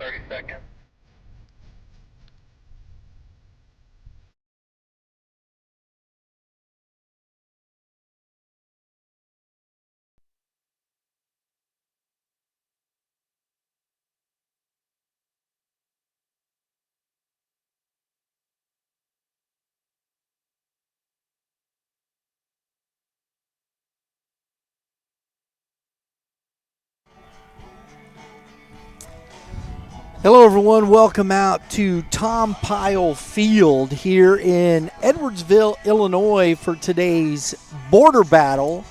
30 seconds. Hello, everyone. Welcome out to Tom Pyle Field here in Edwardsville, Illinois for today's border battle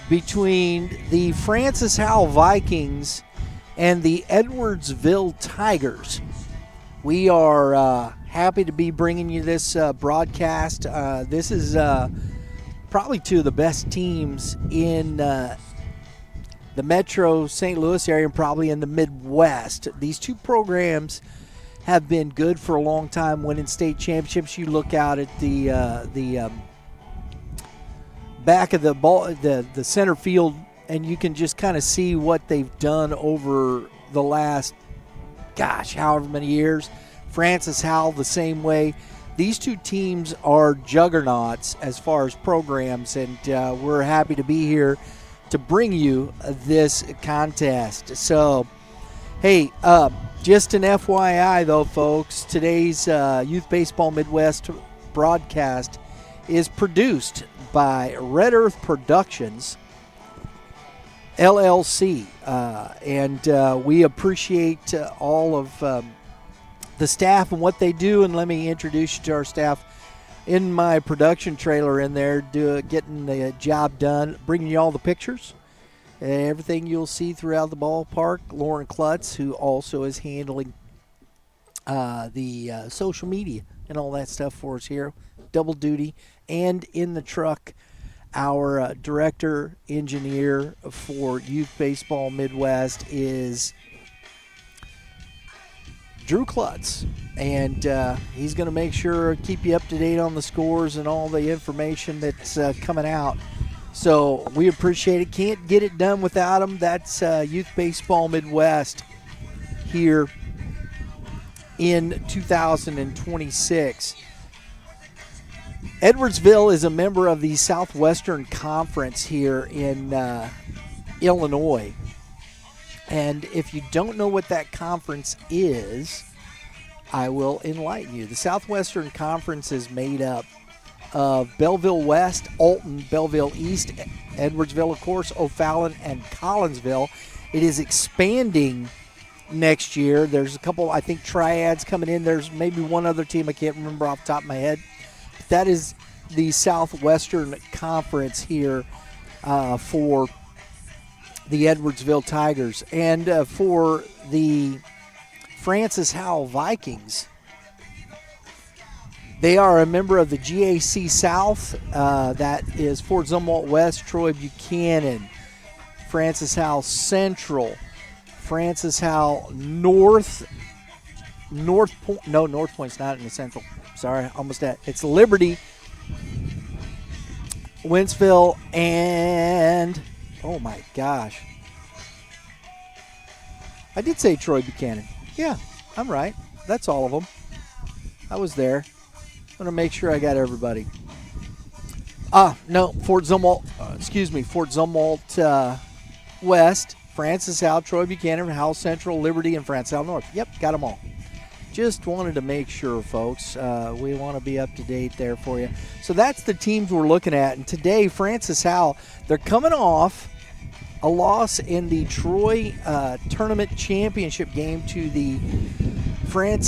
between the Francis Howell Vikings and the Edwardsville Tigers. We are happy to be bringing you this broadcast. This is probably two of the best teams in the Metro St. Louis area and probably in the Midwest. These two programs have been good for a long time, winning state championships. You look out at the back of the ball, the center field, and you can just kind of see what they've done over the last, however many years. Francis Howell the same way. These two teams are juggernauts as far as programs, and we're happy to be here to bring you this contest. So, hey, just an FYI though, folks, today's Youth Baseball Midwest broadcast is produced by Red Earth Productions, LLC, and we appreciate all of the staff and what they do. And let me introduce you to our staff in my production trailer in there, getting the job done, bringing you all the pictures, everything you'll see throughout the ballpark. Lauren Klutz, who also is handling the social media and all that stuff for us here, double duty. And in the truck, our director engineer for Youth Baseball Midwest is Drew Klutz, and he's going to make sure keep you up to date on the scores and all the information that's coming out. So we appreciate it. Can't get it done without him. That's Youth Baseball Midwest here in 2026. Edwardsville is a member of the Southwestern Conference here in Illinois. And if you don't know what that conference is, I will enlighten you. The Southwestern Conference is made up of Belleville West, Alton, Belleville East, Edwardsville, of course, O'Fallon, and Collinsville. It is expanding next year. There's a couple, I think, triads coming in. There's maybe one other team I can't remember off the top of my head. But that is the Southwestern Conference here for the Edwardsville Tigers. And for the Francis Howell Vikings, they are a member of the GAC South. That is Fort Zumwalt West, Troy Buchanan, Francis Howell Central, Francis Howell North Point. No, North Point's not in the Central. Sorry, almost at. It's Liberty, Wentzville, and oh my gosh, I did say Troy Buchanan. Yeah, I'm right. That's all of them. I was there. I'm going to make sure I got everybody. No, Fort Zumwalt West, Francis Howell, Troy Buchanan, Howell Central, Liberty, and Francis Howell North. Yep, got them all. Just wanted to make sure, folks. We want to be up to date there for you. So that's the teams we're looking at. And today, Francis Howell, they're coming off a loss in the Troy tournament championship game to the Fort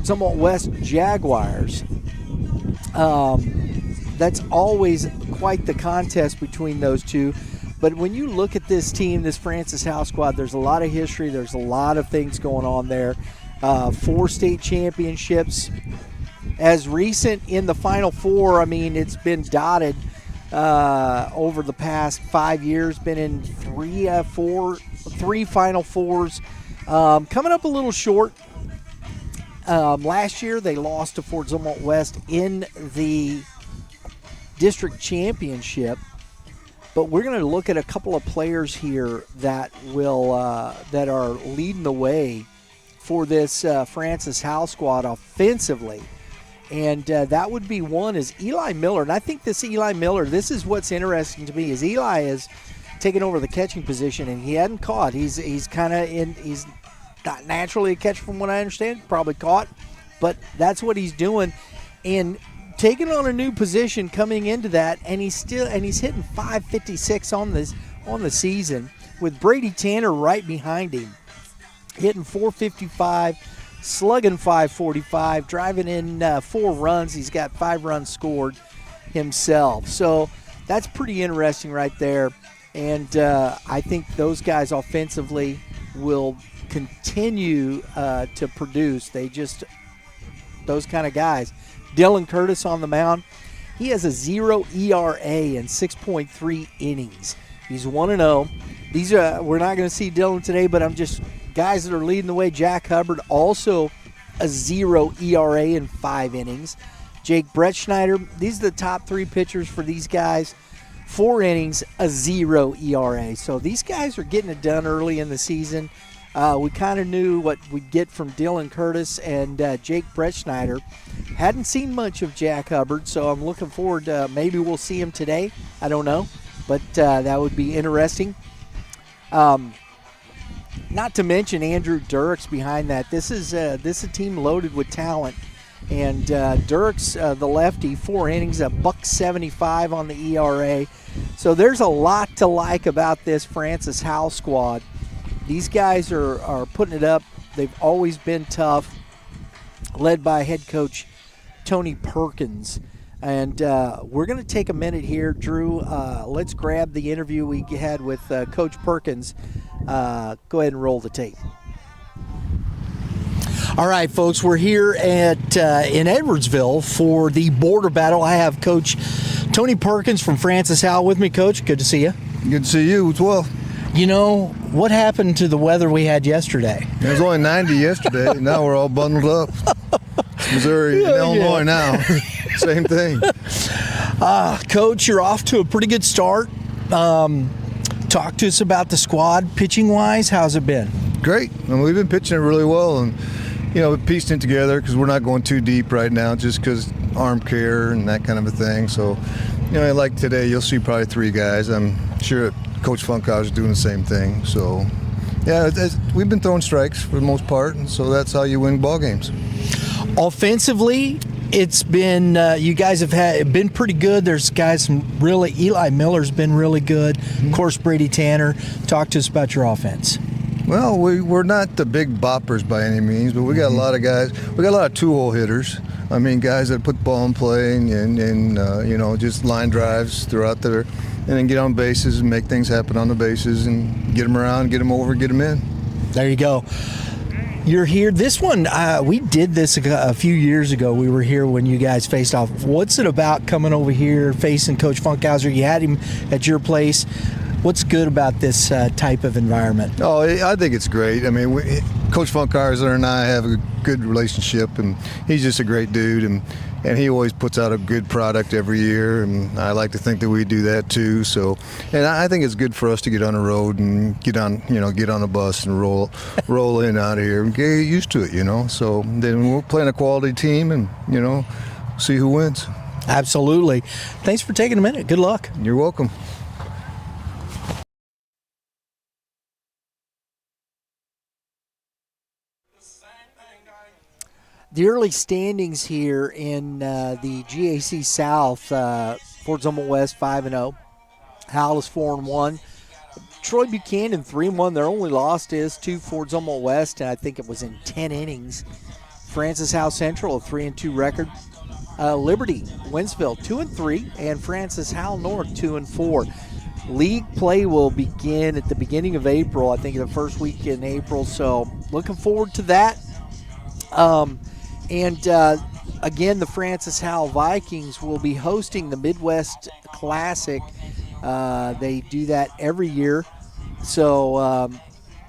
Zumwalt West Jaguars. That's always quite the contest between those two. But when you look at this team, this Francis Howell squad, there's a lot of history. There's a lot of things going on there. 4 state championships. As recent in the Final Four, I mean, it's been dotted over the past 5 years. Been in three Final Fours. Coming up a little short. Last year, they lost to Fort Zumwalt West in the district championship. But we're going to look at a couple of players here that will that are leading the way for this Francis Howell squad offensively. And that would be one is Eli Miller. And I think this Eli Miller, this is what's interesting to me, is Eli is taking over the catching position, and he hadn't caught. He's kind of he's not naturally a catcher from what I understand, probably caught, but that's what he's doing. And taking on a new position coming into that, and he's hitting 556 on the season with Brady Tanner right behind him, hitting 455, slugging 545, driving in 4 runs. He's got 5 runs scored himself. So that's pretty interesting right there. And I think those guys offensively will continue to produce. Those kind of guys. Dylan Curtis on the mound. He has a 0 ERA and 6.3 innings. He's 1-0. We're not going to see Dylan today, but I'm just guys that are leading the way. Jack Hubbard also a 0 ERA and 5 innings. Jake Bretschneider. These are the top 3 pitchers for these guys. 4 innings, a 0 ERA. So these guys are getting it done early in the season. We kind of knew what we'd get from Dylan Curtis and Jake Bretschneider. Hadn't seen much of Jack Hubbard, so I'm looking forward to maybe we'll see him today. I don't know, but that would be interesting. Not to mention Andrew Dirks behind that. This is a team loaded with talent. And Dirks, the lefty, 4 innings, a $1.75 on the ERA. So there's a lot to like about this Francis Howell squad. These guys are putting it up. They've always been tough, led by head coach Tony Perkins. And we're going to take a minute here, Drew. Let's grab the interview we had with Coach Perkins. Go ahead and roll the tape. All right, folks, we're here in Edwardsville for the border battle. I have Coach Tony Perkins from Francis Howell with me. Coach, good to see you. Good to see you as well. You know, what happened to the weather we had yesterday? It was only 90 yesterday. Now we're all bundled up. Missouri and Illinois now. Same thing. Coach, you're off to a pretty good start. Talk to us about the squad, pitching-wise. How's it been? Great. We've been pitching it really well, and we pieced it together because we're not going too deep right now, just because arm care and that kind of a thing. So, like today, you'll see probably 3 guys. I'm sure Coach Funkhouser is doing the same thing. So, yeah, we've been throwing strikes for the most part, and so that's how you win ball games. Offensively, it's been you guys have been pretty good. There's guys really. Eli Miller's been really good. Of course, Brady Tanner. Talk to us about your offense. Well, we're not the big boppers by any means, but we got a lot of guys. We got a lot of 2-hole hitters. I mean, guys that put the ball in play and just line drives throughout there, and then get on bases and make things happen on the bases and get them around, get them over, get them in. There you go. You're here. This one, we did this a few years ago. We were here when you guys faced off. What's it about coming over here, facing Coach Funkhouser? You had him at your place. What's good about this type of environment? Oh, I think it's great. I mean, Coach Funkhouser and I have a good relationship, and he's just a great dude, and he always puts out a good product every year, and I like to think that we do that too. So, and I think it's good for us to get on the road and get on a bus and roll in out of here and get used to it, So then we're playing a quality team, and see who wins. Absolutely. Thanks for taking a minute. Good luck. You're welcome. The early standings here in the GAC South, Fort Zumwalt West 5-0, Howell is 4-1, Troy Buchanan 3-1. Their only loss is to Fort Zumwalt West, and I think it was in 10 innings. Francis Howell Central a 3-2 record. Liberty Wentzville 2-3, and Francis Howell North 2-4. League play will begin at the beginning of April. I think the first week in April. So looking forward to that. Again, the Francis Howell Vikings will be hosting the Midwest Classic. They do that every year. So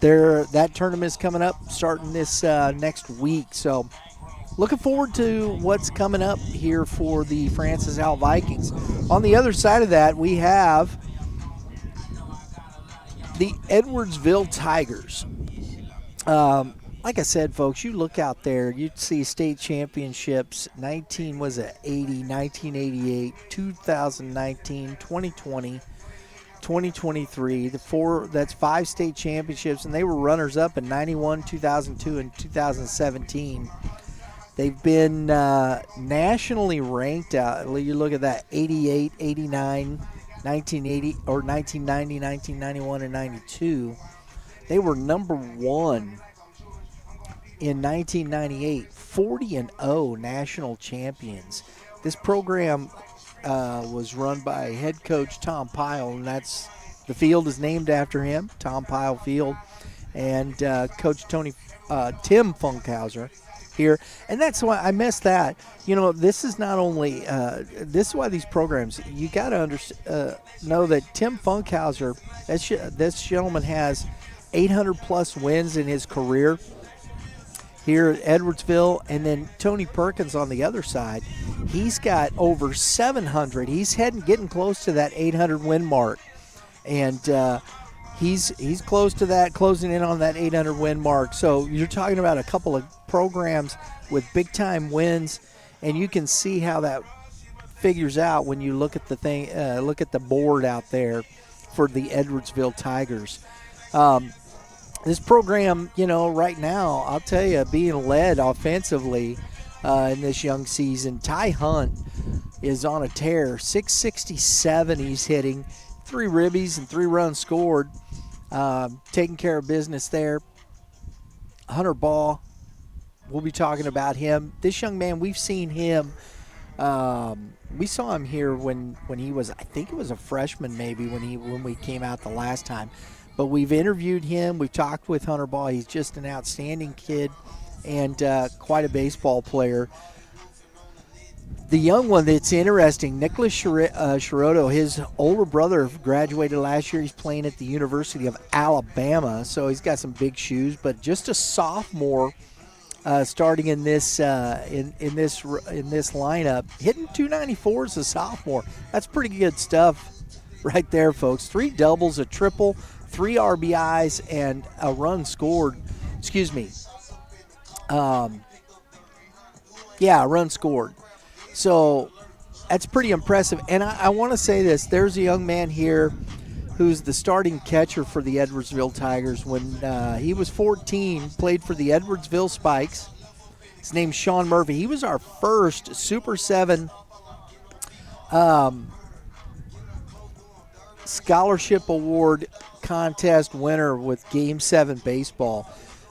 that tournament is coming up starting this next week. So looking forward to what's coming up here for the Francis Howell Vikings. On the other side of that, we have the Edwardsville Tigers. like I said, folks, you look out there, you'd see state championships, 1988, 2019, 2020, 2023. That's 5 state championships, and they were runners-up in 91, 2002, and 2017. They've been nationally ranked out. You look at that, 88, 89, 1980, or 1990, 1991, and 92. They were number 1 in 1998, 40-0 national champions. This program was run by head coach Tom Pyle, and the field is named after him, Tom Pyle Field, and Coach Tim Funkhouser here. And that's why I missed that. This is not only this is why these programs, you got to know that Tim Funkhouser, this gentleman has 800 plus wins in his career here at Edwardsville, and then Tony Perkins on the other side, he's got over 700. He's getting close to that 800 win mark, and he's close to that, closing in on that 800 win mark. So you're talking about a couple of programs with big time wins, and you can see how that figures out when you look at the board out there for the Edwardsville Tigers. This program, right now, I'll tell you, being led offensively in this young season, Ty Hunt is on a tear. 667 he's hitting, 3 ribbies and 3 runs scored, taking care of business there. Hunter Ball, we'll be talking about him. This young man, we've seen him. We saw him here when he was, I think it was a freshman maybe when we came out the last time. But we've interviewed him. We've talked with Hunter Ball. He's just an outstanding kid and quite a baseball player. The young one that's interesting, Nicholas Sciarotto, his older brother graduated last year. He's playing at the University of Alabama, so he's got some big shoes. But just a sophomore, starting in this lineup, hitting 294 as a sophomore. That's pretty good stuff right there, folks. 3 doubles, a triple, 3 RBIs, and a run scored. A run scored. So that's pretty impressive. And I want to say this. There's a young man here who's the starting catcher for the Edwardsville Tigers. When he was 14, played for the Edwardsville Spikes. His name's Sean Murphy. He was our first Super 7 Scholarship Award contest winner with Game 7 baseball.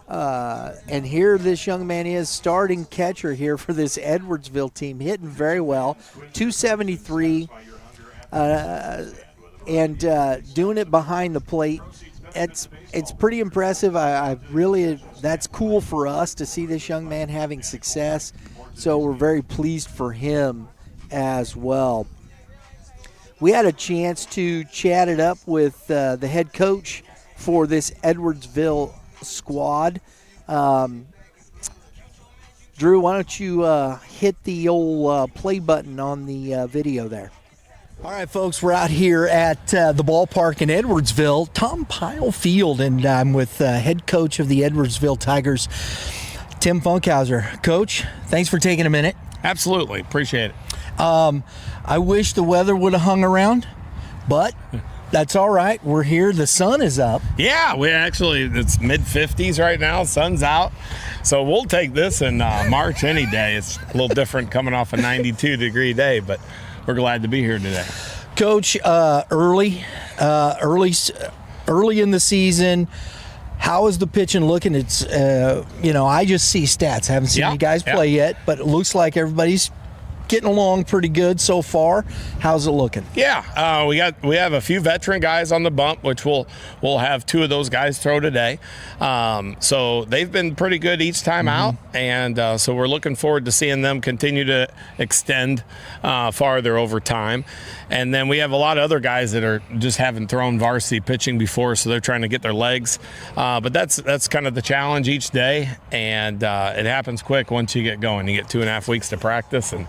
And here this young man is, starting catcher here for this Edwardsville team, hitting very well, 273, and doing it behind the plate. It's pretty impressive. That's cool for us to see this young man having success. So we're very pleased for him as well. We had a chance to chat it up with the head coach for this Edwardsville squad. Drew, why don't you hit the old play button on the video there? All right, folks, we're out here at the ballpark in Edwardsville, Tom Pyle Field, and I'm with head coach of the Edwardsville Tigers, Tim Funkhouser. Coach, thanks for taking a minute. Absolutely. Appreciate it. I wish the weather would have hung around, but that's all right. We're here. The sun is up. Yeah, it's mid-50s right now. Sun's out. So we'll take this in March any day. It's a little different coming off a 92-degree day, but we're glad to be here today. Coach, early in the season, how is the pitching looking? It's, I just see stats. Haven't seen you guys play yet, but it looks like everybody's getting along pretty good so far. How's it looking? Yeah, we have a few veteran guys on the bump, which we'll have 2 of those guys throw today. So they've been pretty good each time out, and so we're looking forward to seeing them continue to extend farther over time. And then we have a lot of other guys that are just haven't thrown varsity pitching before, so they're trying to get their legs. But that's kind of the challenge each day, and it happens quick once you get going. You get 2.5 weeks to practice, and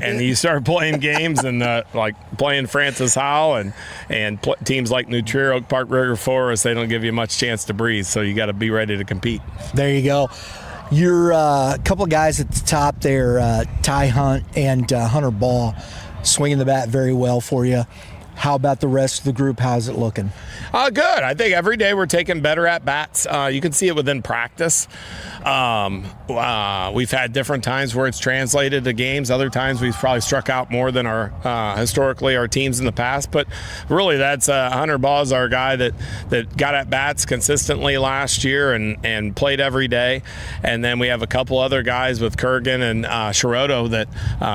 and you start playing games and like playing Francis Howell and teams like New Trier, Oak Park, River Forest, they don't give you much chance to breathe. So you got to be ready to compete. There you go. You're a couple of guys at the top there, Ty Hunt and Hunter Ball, swinging the bat very well for you. How about the rest of the group? How's it looking? Good. I think every day we're taking better at bats. You can see it within practice. We've had different times where it's translated to games. Other times we've probably struck out more than our historically our teams in the past. But really, that's Hunter Ball is our guy that got at bats consistently last year and played every day. And then we have a couple other guys with Kurgan and Shiroto that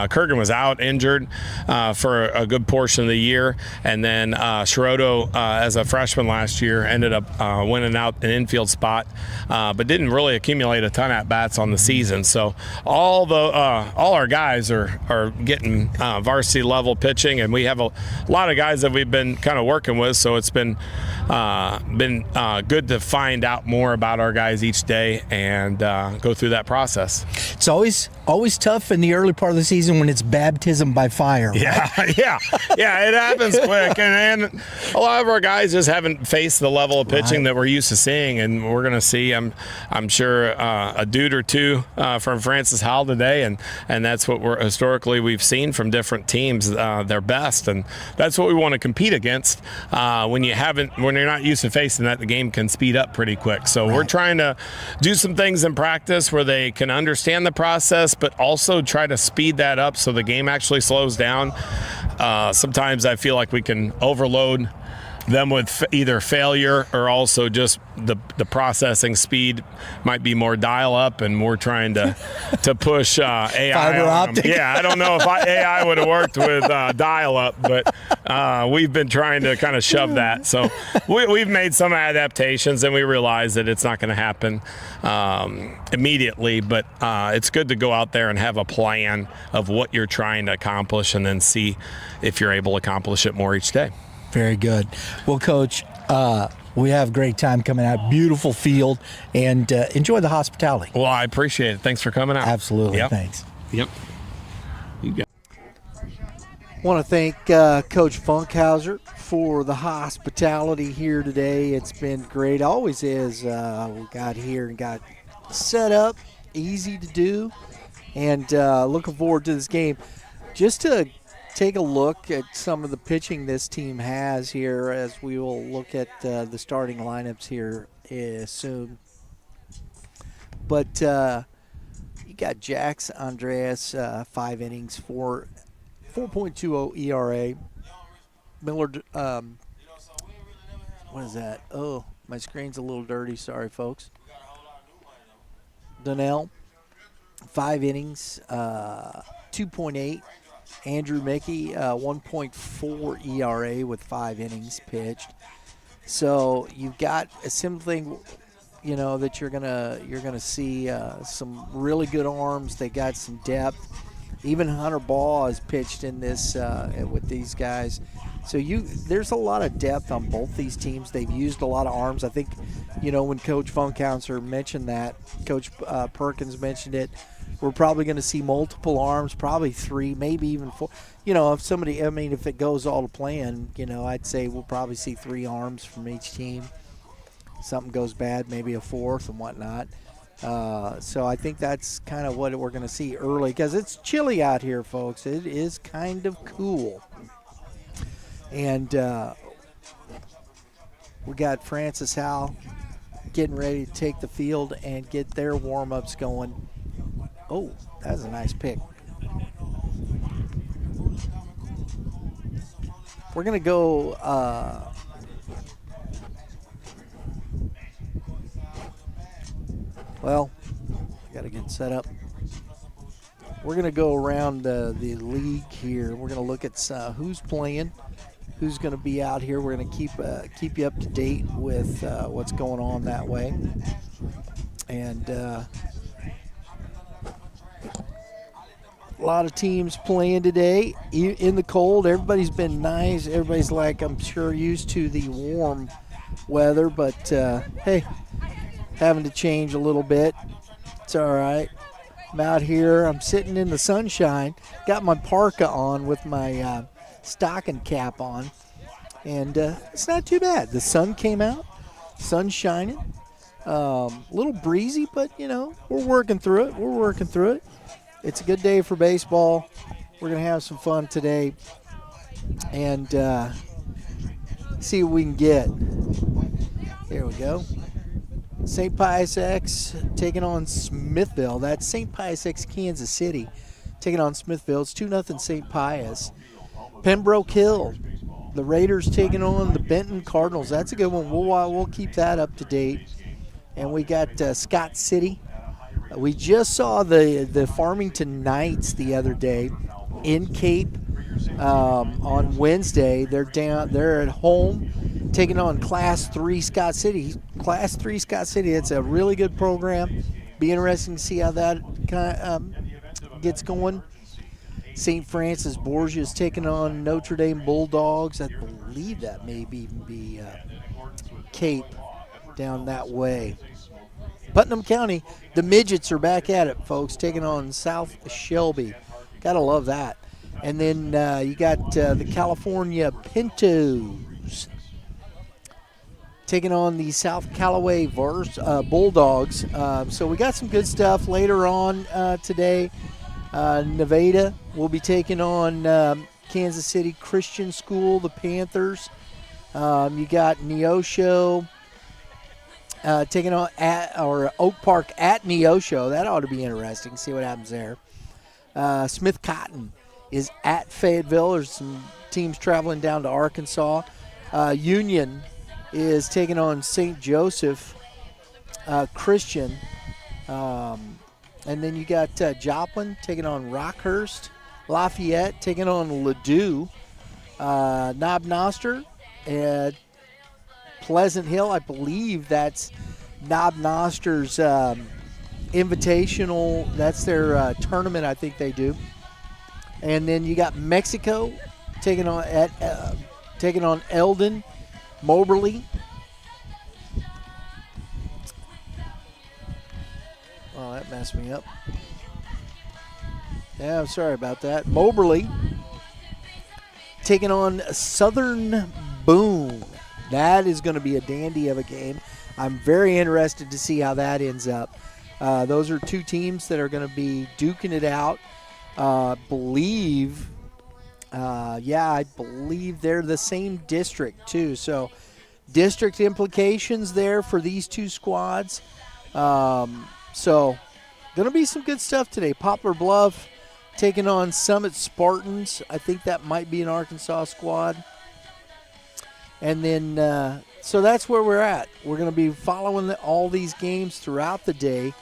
Kurgan was out injured for a good portion of the year. And then Shiroto, as a freshman last year, ended up winning out an infield spot, but didn't really accumulate a ton at bats on the season. So all our guys are getting varsity level pitching, and we have a lot of guys that we've been kind of working with. So it's been good to find out more about our guys each day and go through that process. It's always tough in the early part of the season when it's baptism by fire. Right? Yeah, it happens quick, and a lot of our guys just haven't faced the level of pitching that we're used to seeing, and we're going to see, I'm sure, a dude or two from Francis Howell today, and that's what we've seen from different teams, their best, and that's what we want to compete against. When you're not used to facing that, the game can speed up pretty quick. So we're trying to do some things in practice where they can understand the process, but also try to speed that up so the game actually slows down. Sometimes I feel like we can overload them with either failure or also just the processing speed might be more dial up, and we're trying to push AI fiber optic. Yeah, I don't know if AI would have worked with dial up, but we've been trying to kind of shove that. So we've made some adaptations, and we realize that it's not going to happen immediately, but it's good to go out there and have a plan of what you're trying to accomplish and then see if you're able to accomplish it more each day. Very good. Well, Coach, we have a great time coming out. Beautiful field, and enjoy the hospitality. Well, I appreciate it. Thanks for coming out. Absolutely. Yep. Thanks. Yep. You got. Want to thank Coach Funkhouser for the hospitality here today. It's been great. Always is. We got here and got set up, easy to do, and looking forward to this game. Just to take a look at some of the pitching this team has here, as we will look at the starting lineups here soon. But you got Jax Andreas, 5 innings, 4.20 ERA. Millard, what is that? Oh, my screen's a little dirty. Sorry, folks. Donnell, 5 innings, 2.8. Andrew Mickey, 1.4 ERA with 5 innings pitched. So you've got a similar thing, that you're gonna see some really good arms. They got some depth. Even Hunter Ball has pitched in this with these guys. So there's a lot of depth on both these teams. They've used a lot of arms. I think, when Coach Funkhouser mentioned that, Coach Perkins mentioned it. We're probably going to see multiple arms, probably 3, maybe even 4. If it goes all to plan, I'd say we'll probably see 3 arms from each team. Something goes bad, maybe a 4th and whatnot. So I think that's kind of what we're going to see early, because it's chilly out here, folks. It is kind of cool. And we got Francis Howell getting ready to take the field and get their warm-ups going. Oh, that's a nice pick. We're going to go I got to get set up. We're going to go around the league here. We're going to look at who's playing, who's going to be out here. We're going to keep you up to date with what's going on that way. And a lot of teams playing today in the cold. Everybody's been nice. Everybody's I'm sure, used to the warm weather. But, hey, having to change a little bit. It's all right. I'm out here. I'm sitting in the sunshine. Got my parka on with my stocking cap on. And it's not too bad. The sun came out. Sun's shining. A little breezy, but, we're working through it. It's a good day for baseball. We're going to have some fun today and see what we can get. Here we go. St. Pius X taking on Smithville. That's St. Pius X, Kansas City, taking on Smithville. It's 2-0 St. Pius. Pembroke Hill, the Raiders taking on the Benton Cardinals. That's a good one. We'll keep that up to date. And we got Scott City. We just saw the Farmington Knights the other day in Cape on Wednesday. They're at home taking on Class 3 Scott City. Class 3 Scott City, it's a really good program. Be interesting to see how that gets going. St. Francis Borgia is taking on Notre Dame Bulldogs. I believe that may even be Cape down that way. Putnam County, the Midgets are back at it, folks, taking on South Shelby. Gotta love that. And then you got the California Pintos taking on the South Callaway Bulldogs. So we got some good stuff later on today. Nevada will be taking on Kansas City Christian School, the Panthers. You got Neosho taking on Oak Park at Neosho. That ought to be interesting. See what happens there. Smith Cotton is at Fayetteville. There's some teams traveling down to Arkansas. Union is taking on St. Joseph Christian. And then you got Joplin taking on Rockhurst. Lafayette taking on Ladue. Knob Noster and Pleasant Hill. I believe that's Knob Noster's invitational. That's their tournament, I think they do. And then you got Mexico taking on Eldon. Moberly. Oh, that messed me up. Yeah, I'm sorry about that. Moberly taking on Southern Boone. That is going to be a dandy of a game. I'm very interested to see how that ends up. Those are two teams that are going to be duking it out. I believe they're the same district too. So district implications there for these two squads. So going to be some good stuff today. Poplar Bluff taking on Summit Spartans. I think that might be an Arkansas squad. And then, so that's where we're at. We're going to be following all these games throughout the day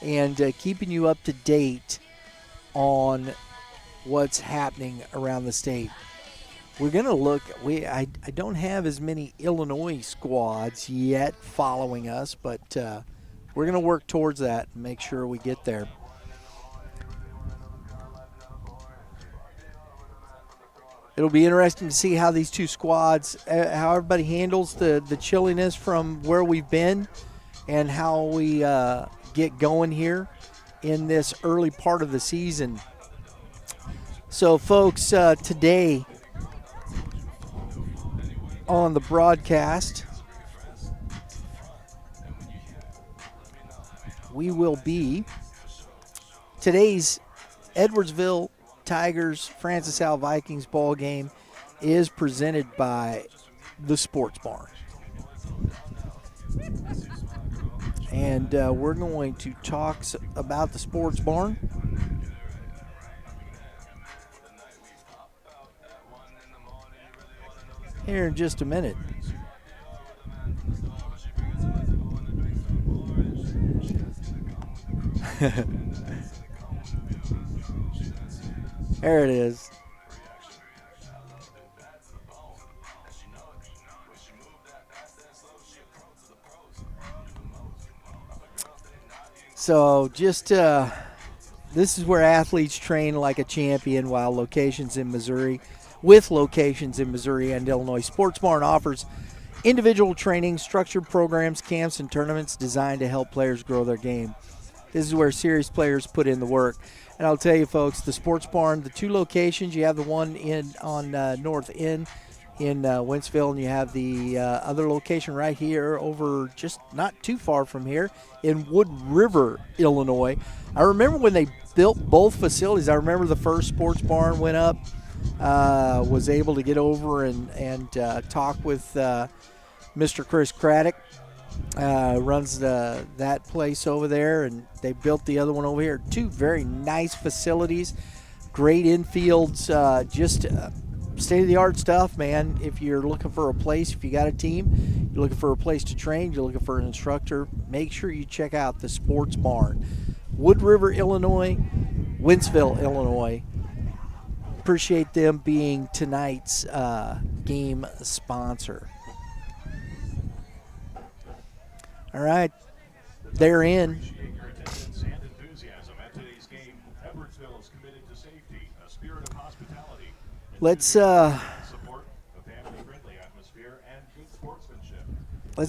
and keeping you up to date on what's happening around the state. We're going to look. I don't have as many Illinois squads yet following us, but we're going to work towards that and make sure we get there. It'll be interesting to see how these two squads, how everybody handles the chilliness from where we've been and how we get going here in this early part of the season. So, folks, today on the broadcast, we will be today's Edwardsville Tigers Francis Howell Vikings ball game is presented by the Sports Barn. And we're going to talk about the Sports Barn. Here in just a minute. There it is. So just this is where athletes train like a champion with locations in Missouri and Illinois. Sports Barn offers individual training, structured programs, camps, and tournaments designed to help players grow their game. This is where serious players put in the work. And I'll tell you, folks, the Sports Barn, the 2 locations, you have the one on North End in Wentzville, and you have the other location right here over just not too far from here in Wood River, Illinois. I remember when they built both facilities. I remember the first Sports Barn went up, was able to get over and talk with Mr. Chris Craddock, runs that place over there, and they built the other one over here. 2 very nice facilities, great infields, just state-of-the-art stuff, man. If you're looking for a place, if you got a team, you're looking for a place to train, you're looking for an instructor, make sure you check out the Sports Barn. Wood River, Illinois, Wentzville, Illinois. Appreciate them being tonight's game sponsor. All right, they're in. Let's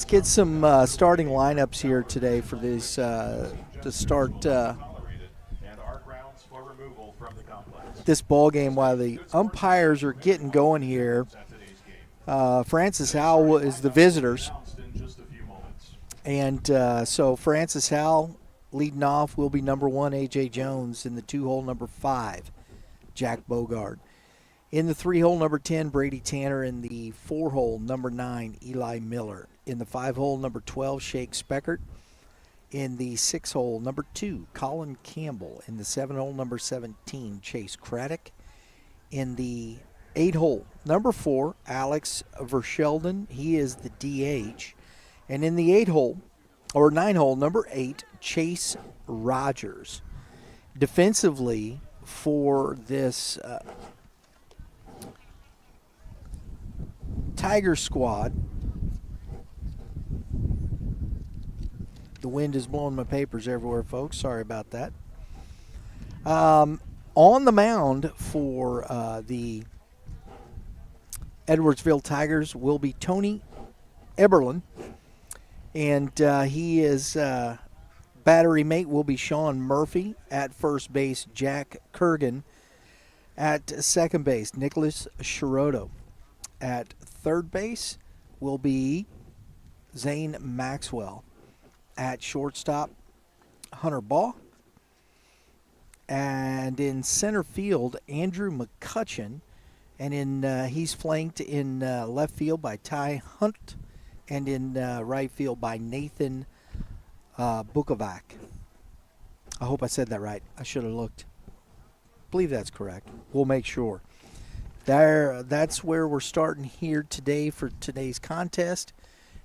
get some starting lineups here today for this to start this ball game while the umpires are getting going here. Francis Howell is the visitors. And so Francis Howell leading off will be number 1, A.J. Jones. In the 2-hole, number 5, Jack Bogard. In the 3-hole, number 10, Brady Tanner. In the 4-hole, number 9, Eli Miller. In the 5-hole, number 12, Shake Speckert. In the 6-hole, number 2, Colin Campbell. In the 7-hole, number 17, Chase Craddock. In the 8-hole, number 4, Alex Verschelden. He is the DH. And in the 9-hole, number 8, Chase Rogers. Defensively for this Tiger squad, the wind is blowing my papers everywhere, folks. Sorry about that. On the mound for the Edwardsville Tigers will be Tony Eberlin. And he is battery mate will be Sean Murphy. At first base, Jack Kurgan. At second base, Nicholas Shiroto. At third base will be Zane Maxwell. At shortstop, Hunter Baugh. And in center field, Andrew McCutcheon. And he's flanked in left field by Ty Hunt. And in right field by Nathan Bukovac. I hope I said that right. I should have looked. I believe that's correct. We'll make sure. That's where we're starting here today for today's contest.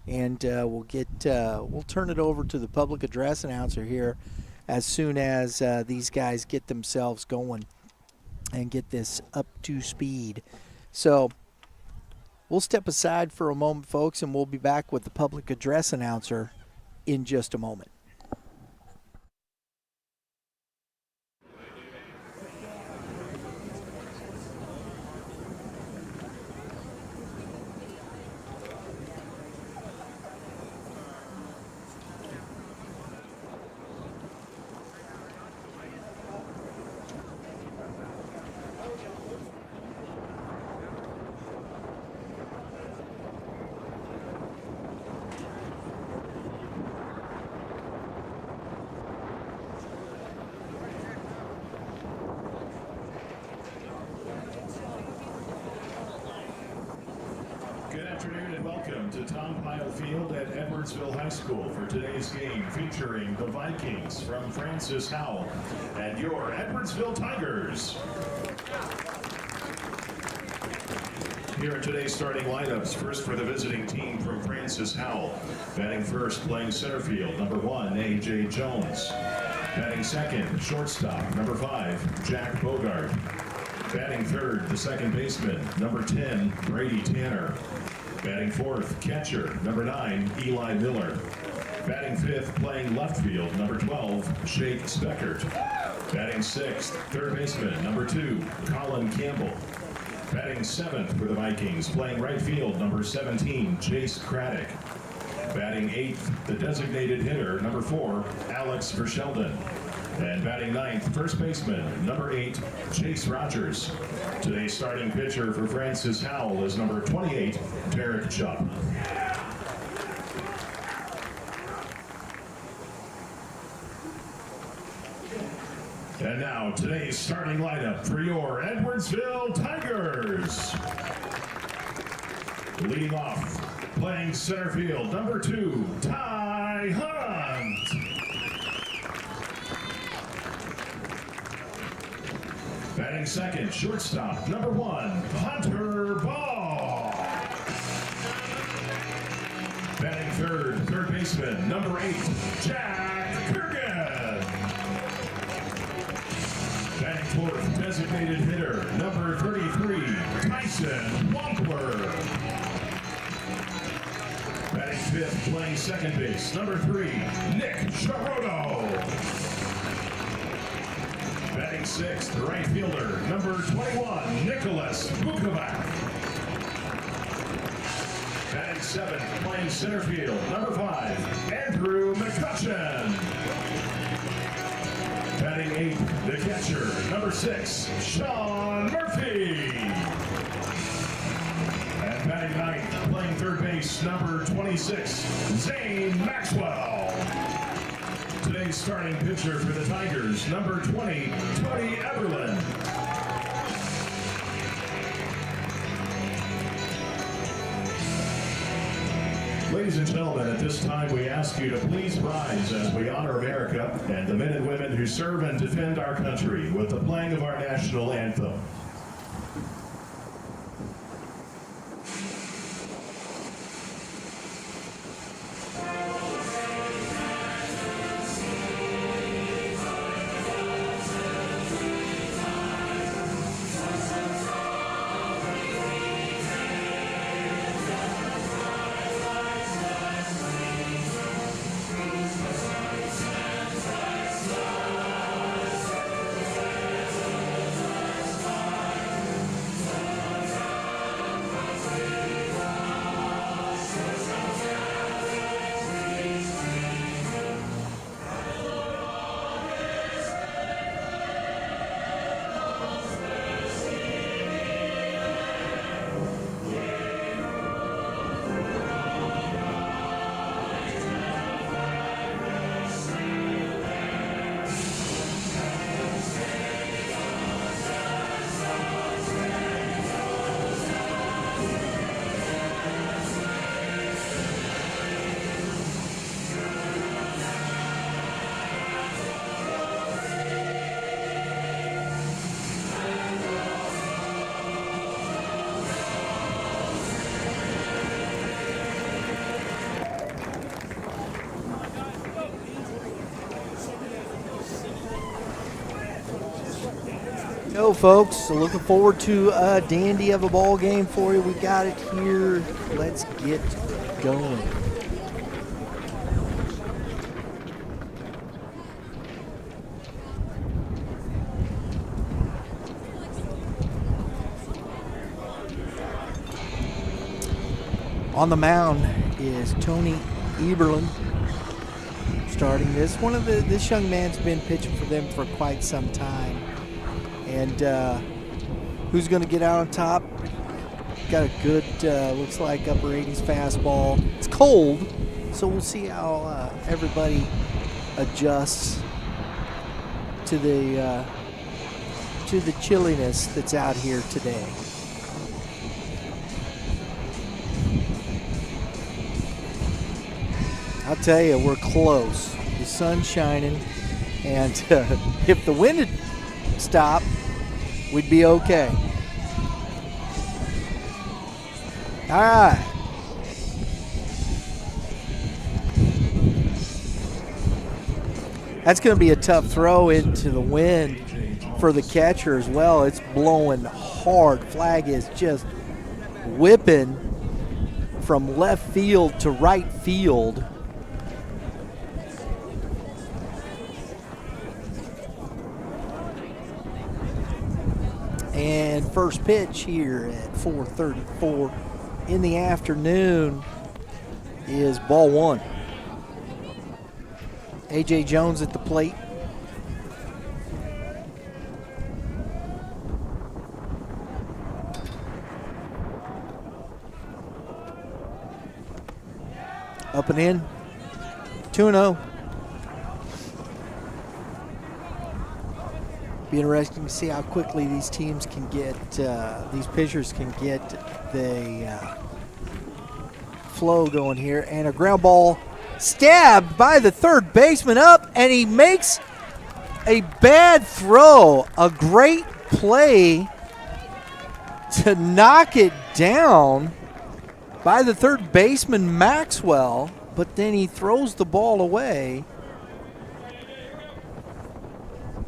And we'll turn it over to the public address announcer here as soon as these guys get themselves going and get this up to speed. So we'll step aside for a moment, folks, and we'll be back with the public address announcer in just a moment. Field at Edwardsville High School for today's game featuring the Vikings from Francis Howell and your Edwardsville Tigers. Here are today's starting lineups. First for the visiting team from Francis Howell. Batting first, playing center field, number 1, A.J. Jones. Batting second, shortstop, number 5, Jack Bogard. Batting third, the second baseman, number 10, Brady Tanner. Batting fourth, catcher, number 9, Eli Miller. Batting fifth, playing left field, number 12, Shake Speckert. Batting sixth, third baseman, number 2, Colin Campbell. Batting seventh for the Vikings, playing right field, number 17, Chase Craddock. Batting 8th, the designated hitter, number 4, Alex Verschelden. And batting 9th, first baseman, number 8, Chase Rogers. Today's starting pitcher for Francis Howell is number 28, Derek Chubb. And now, today's starting lineup for your Edwardsville Tigers. Leading off, playing center field, number 2, Ty Hunt. Batting second, shortstop, number 1, Hunter Ball. Batting third baseman, number 8, Jack Perkins. Batting fourth, designated hitter, number 33, Tyson Wampler. Batting fifth, playing second base, number 3, Nick Charoto. Batting sixth, right fielder, number 21, Nicholas Vukovac. Batting seventh, playing center field, number 5, Andrew McCutcheon. Batting eighth, the catcher, number 6, Sean Murphy. And batting ninth, playing third base, number 26, Zane Maxwell. Today's starting pitcher for the Tigers, number 20, Tony Everland. Ladies and gentlemen, at this time we ask you to please rise as we honor America and the men and women who serve and defend our country with the playing of our national anthem. Go, folks. So looking forward to a dandy of a ball game for you. We got it here. Let's get going. On the mound is Tony Eberlin starting this. This young man's been pitching for them for quite some time. And who's going to get out on top? Got a good, looks like upper 80s fastball. It's cold, so we'll see how everybody adjusts to the chilliness that's out here today. I'll tell you, we're close. The sun's shining, and if the wind had stopped, we'd be okay. All right. That's going to be a tough throw into the wind for the catcher as well. It's blowing hard. Flag is just whipping from left field to right field. And first pitch here at 4:34 in the afternoon is ball one. A.J. Jones at the plate. Up and in. 2-0. Be interesting to see how quickly these teams can get, these pitchers can get the flow going here. And a ground ball stabbed by the third baseman up, and he makes a bad throw. A great play to knock it down by the third baseman, Maxwell, but then he throws the ball away.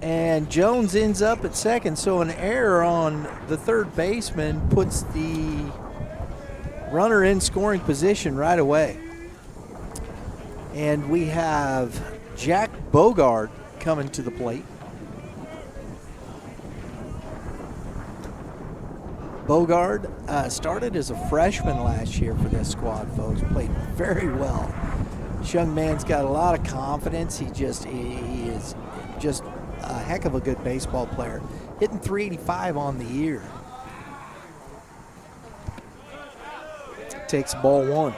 And Jones ends up at second, so an error on the third baseman puts the runner in scoring position right away. And we have Jack Bogard coming to the plate. Bogard started as a freshman last year for this squad, folks. Played very well. This young man's got a lot of confidence. He is just a heck of a good baseball player. Hitting .385 on the year. Takes ball one.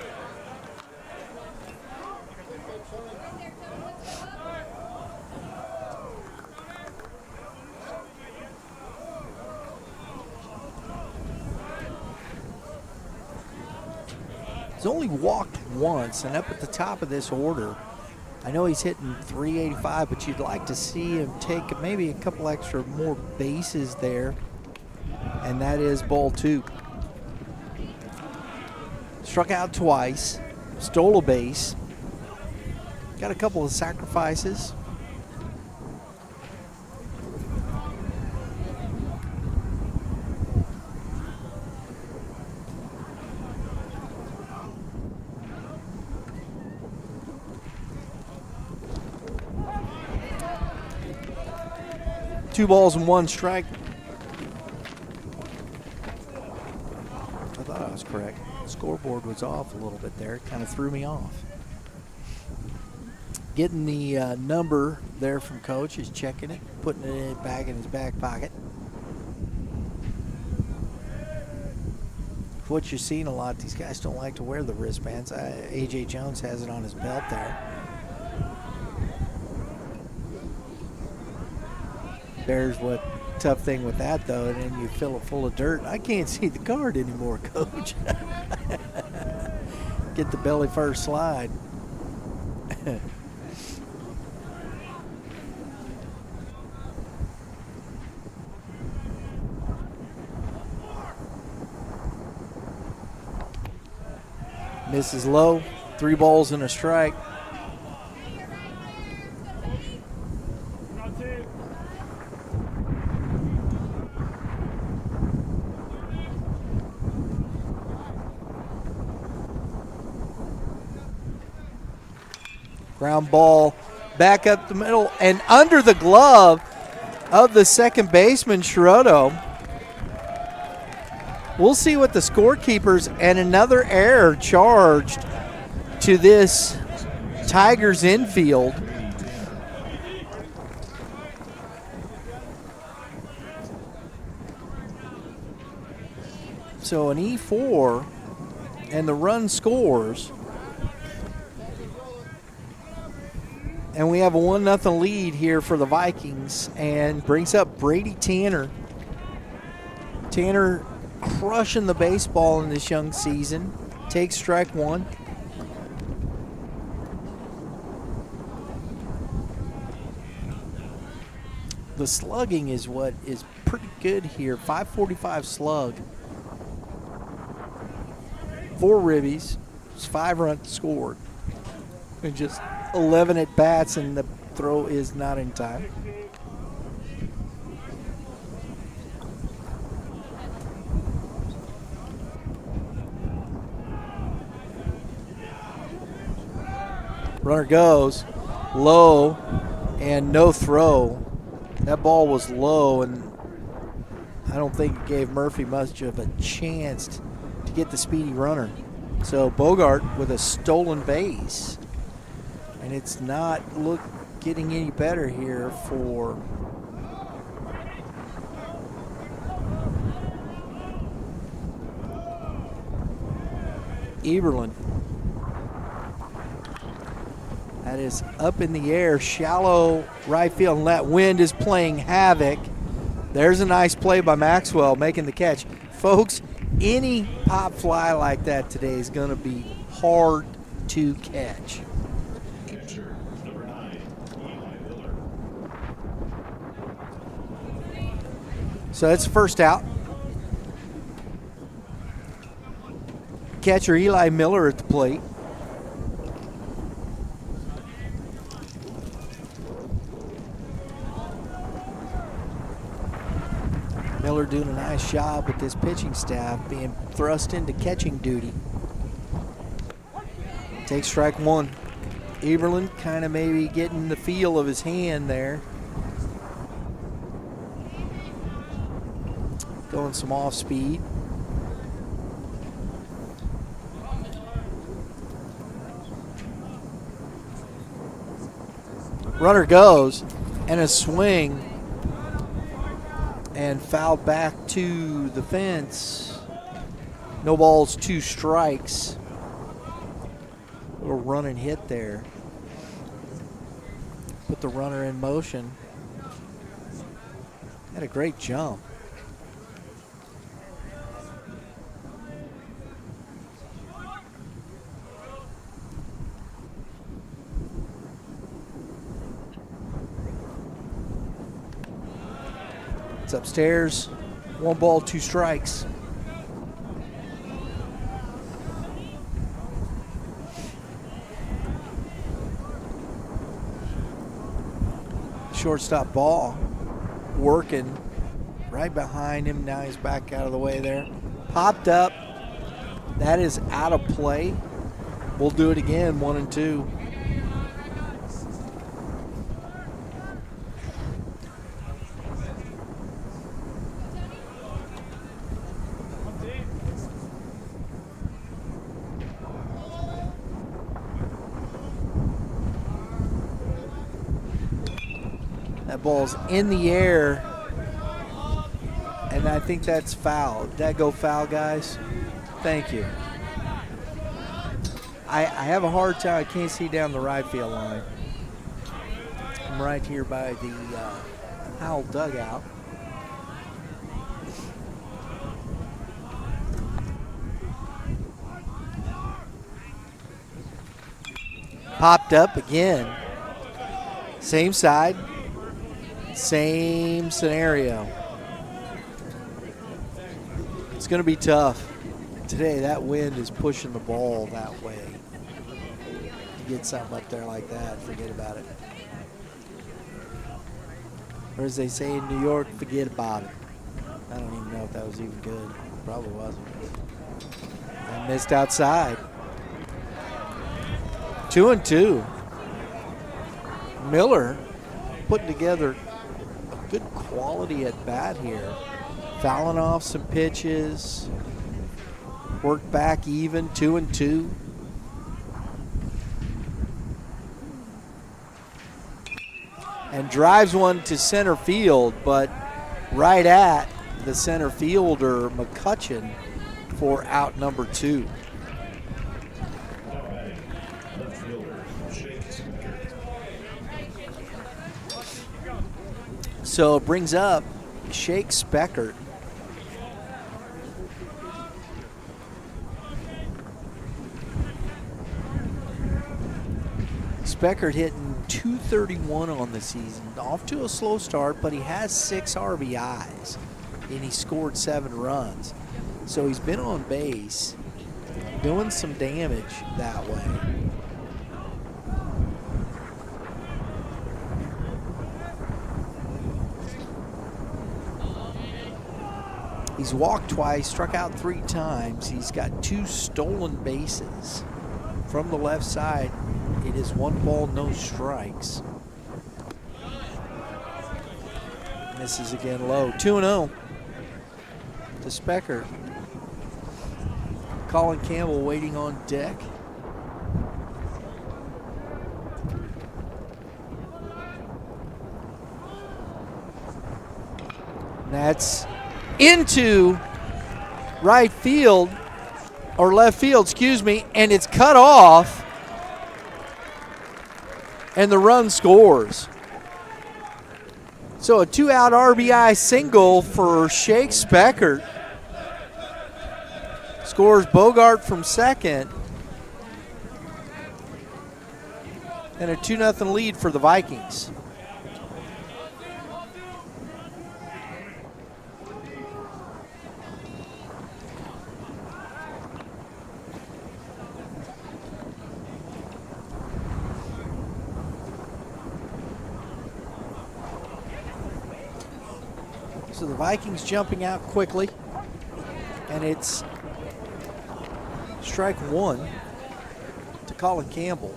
He's only walked once, and up at the top of this order, I know he's hitting .385, but you'd like to see him take maybe a couple extra more bases there, and that is ball two. Struck out twice, stole a base, got a couple of sacrifices. Two balls and one strike. I thought I was correct. The scoreboard was off a little bit there. It kind of threw me off. Getting the number there from Coach. He's checking it, putting it back in his back pocket. What you're seeing a lot, these guys don't like to wear the wristbands. A.J. Jones has it on his belt there. There's what tough thing with that, though, and then you fill it full of dirt. I can't see the card anymore, Coach. Get the belly first slide. Misses low. 3 balls and a strike. Ground ball back up the middle and under the glove of the second baseman, Schrodo. We'll see what the scorekeepers, and another error charged to this Tigers infield. So an E4, and the run scores. And we have a 1-0 lead here for the Vikings, and brings up Brady Tanner. Tanner crushing the baseball in this young season. Takes strike one. The slugging is what is pretty good here. .545 slug. 4 ribbies. 5 runs scored. And just 11 at bats, and the throw is not in time. Runner goes low and no throw. That ball was low, and I don't think it gave Murphy much of a chance to get the speedy runner. So Bogart with a stolen base. And it's not getting any better here for Eberlin. That is up in the air, shallow right field, and that wind is playing havoc. There's a nice play by Maxwell making the catch. Folks, any pop fly like that today is going to be hard to catch. Catcher, number 9, Eli Miller. So that's the first out. Catcher Eli Miller at the plate. Miller doing a nice job with this pitching staff, being thrust into catching duty. Takes strike one. Eberlin kind of maybe getting the feel of his hand there. Going some off speed. Runner goes, and a swing, and fouled back to the fence. No balls, 2 strikes. Little run and hit there. Put the runner in motion. Had a great jump. It's upstairs. 1 ball, 2 strikes. Shortstop ball working right behind him. Now he's back out of the way there. Popped up. That is out of play. We'll do it again, 1 and 2. That ball's in the air, and I think that's foul. Did that go foul, guys? Thank you. I have a hard time. I can't see down the right field line. I'm right here by the Howell dugout. Popped up again. Same side. Same scenario. It's going to be tough. Today, that wind is pushing the ball that way. You get something up there like that, forget about it. Or as they say in New York, forget about it. I don't even know if that was even good. Probably wasn't. I missed outside. 2 and 2. Miller putting together a good quality at bat here. Fouling off some pitches. Worked back even, 2 and 2. And drives one to center field, but right at the center fielder, McCutcheon, for out number 2. So it brings up Shake Speckert. Speckert hitting .231 on the season. Off to a slow start, but he has 6 RBIs, and he scored 7 runs. So he's been on base, doing some damage that way. He's walked twice, struck out 3 times. He's got 2 stolen bases from the left side. It is 1 ball, no strikes. Misses again low. 2-0 to Speckert. Colin Campbell waiting on deck. That's into right field, or left field, excuse me, and it's cut off, and the run scores. So a 2-out RBI single for Shake Speckert. Scores Bogart from second. And a 2-0 lead for the Vikings. So the Vikings jumping out quickly, and it's strike one to Colin Campbell.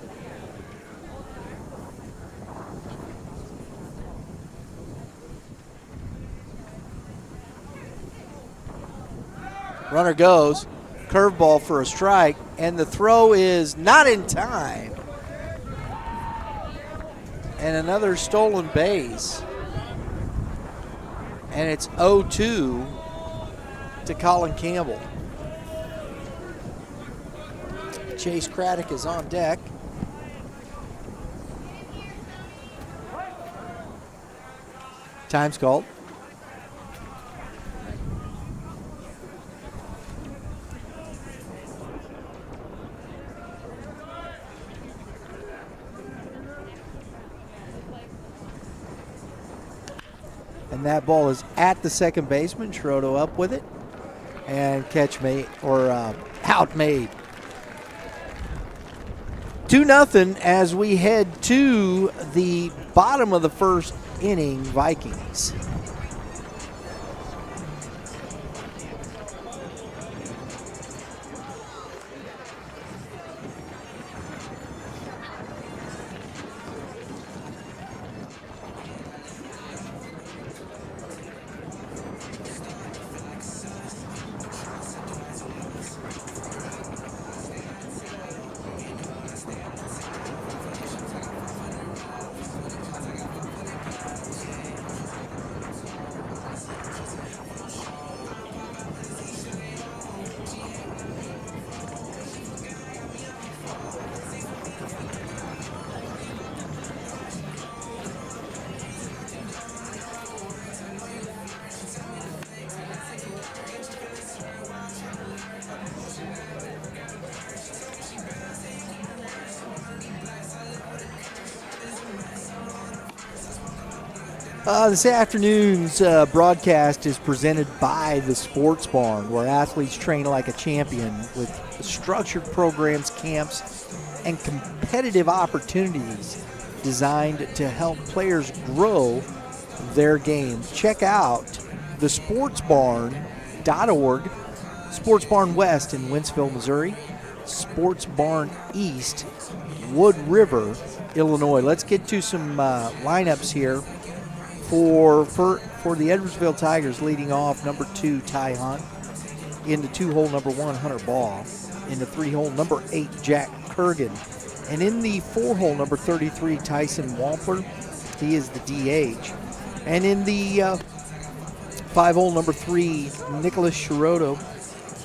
Runner goes, curveball for a strike, and the throw is not in time. And another stolen base. And it's 0-2 to Colin Campbell. Chase Craddock is on deck. Time's called. And that ball is at the second baseman. Schrodo up with it. And catch made, or out made. 2-0 as we head to the bottom of the first inning, Vikings. This afternoon's broadcast is presented by the Sports Barn, where athletes train like a champion with structured programs, camps, and competitive opportunities designed to help players grow their game. Check out thesportsbarn.org, Sports Barn West in Wentzville, Missouri, Sports Barn East, Wood River, Illinois. Let's get to some lineups here. For the Edwardsville Tigers, leading off, number 2, Ty Hunt. Into 2-hole, number 1, Hunter Ball. In the 3-hole, number 8, Jack Kurgan. And in the 4-hole, number 33, Tyson Wampler. He is the DH. And in the 5-hole, number 3, Nicholas Shiroto.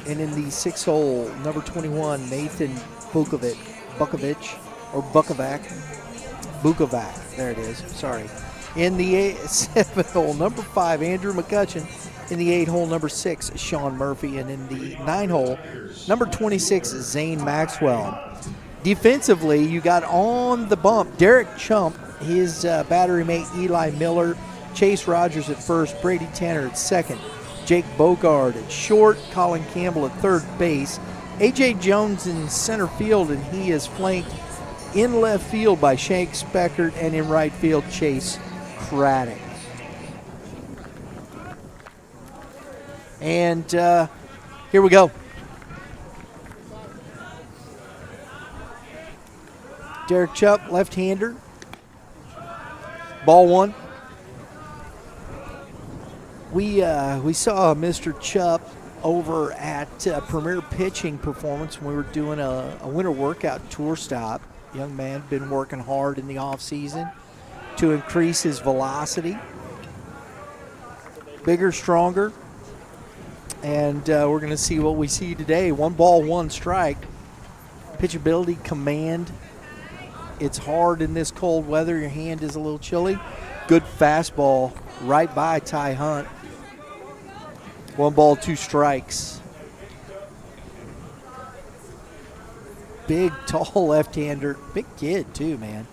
And in the 6-hole, number 21, Nathan Bukovac. There it is. Sorry. In the 7-hole, number 5, Andrew McCutcheon. In the 8-hole, number 6, Sean Murphy. And in the 9-hole, number 26, Zane Maxwell. Defensively, you got on the bump Derek Chump, his battery mate Eli Miller, Chase Rogers at first, Brady Tanner at second, Jake Bogard at short, Colin Campbell at third base, A.J. Jones in center field, and he is flanked in left field by Shake Speckert, and in right field, Chase Craddock. And here we go. Derek Chupp, left-hander. Ball one. We saw Mr. Chupp over at Premier Pitching Performance when we were doing a winter workout tour stop. Young man been working hard in the off season to increase his velocity. Bigger, stronger. And we're going to see what we see today. 1 ball, 1 strike. Pitchability, command. It's hard in this cold weather. Your hand is a little chilly. Good fastball right by Ty Hunt. 1 ball, 2 strikes. Big, tall left-hander. Big kid, too, man.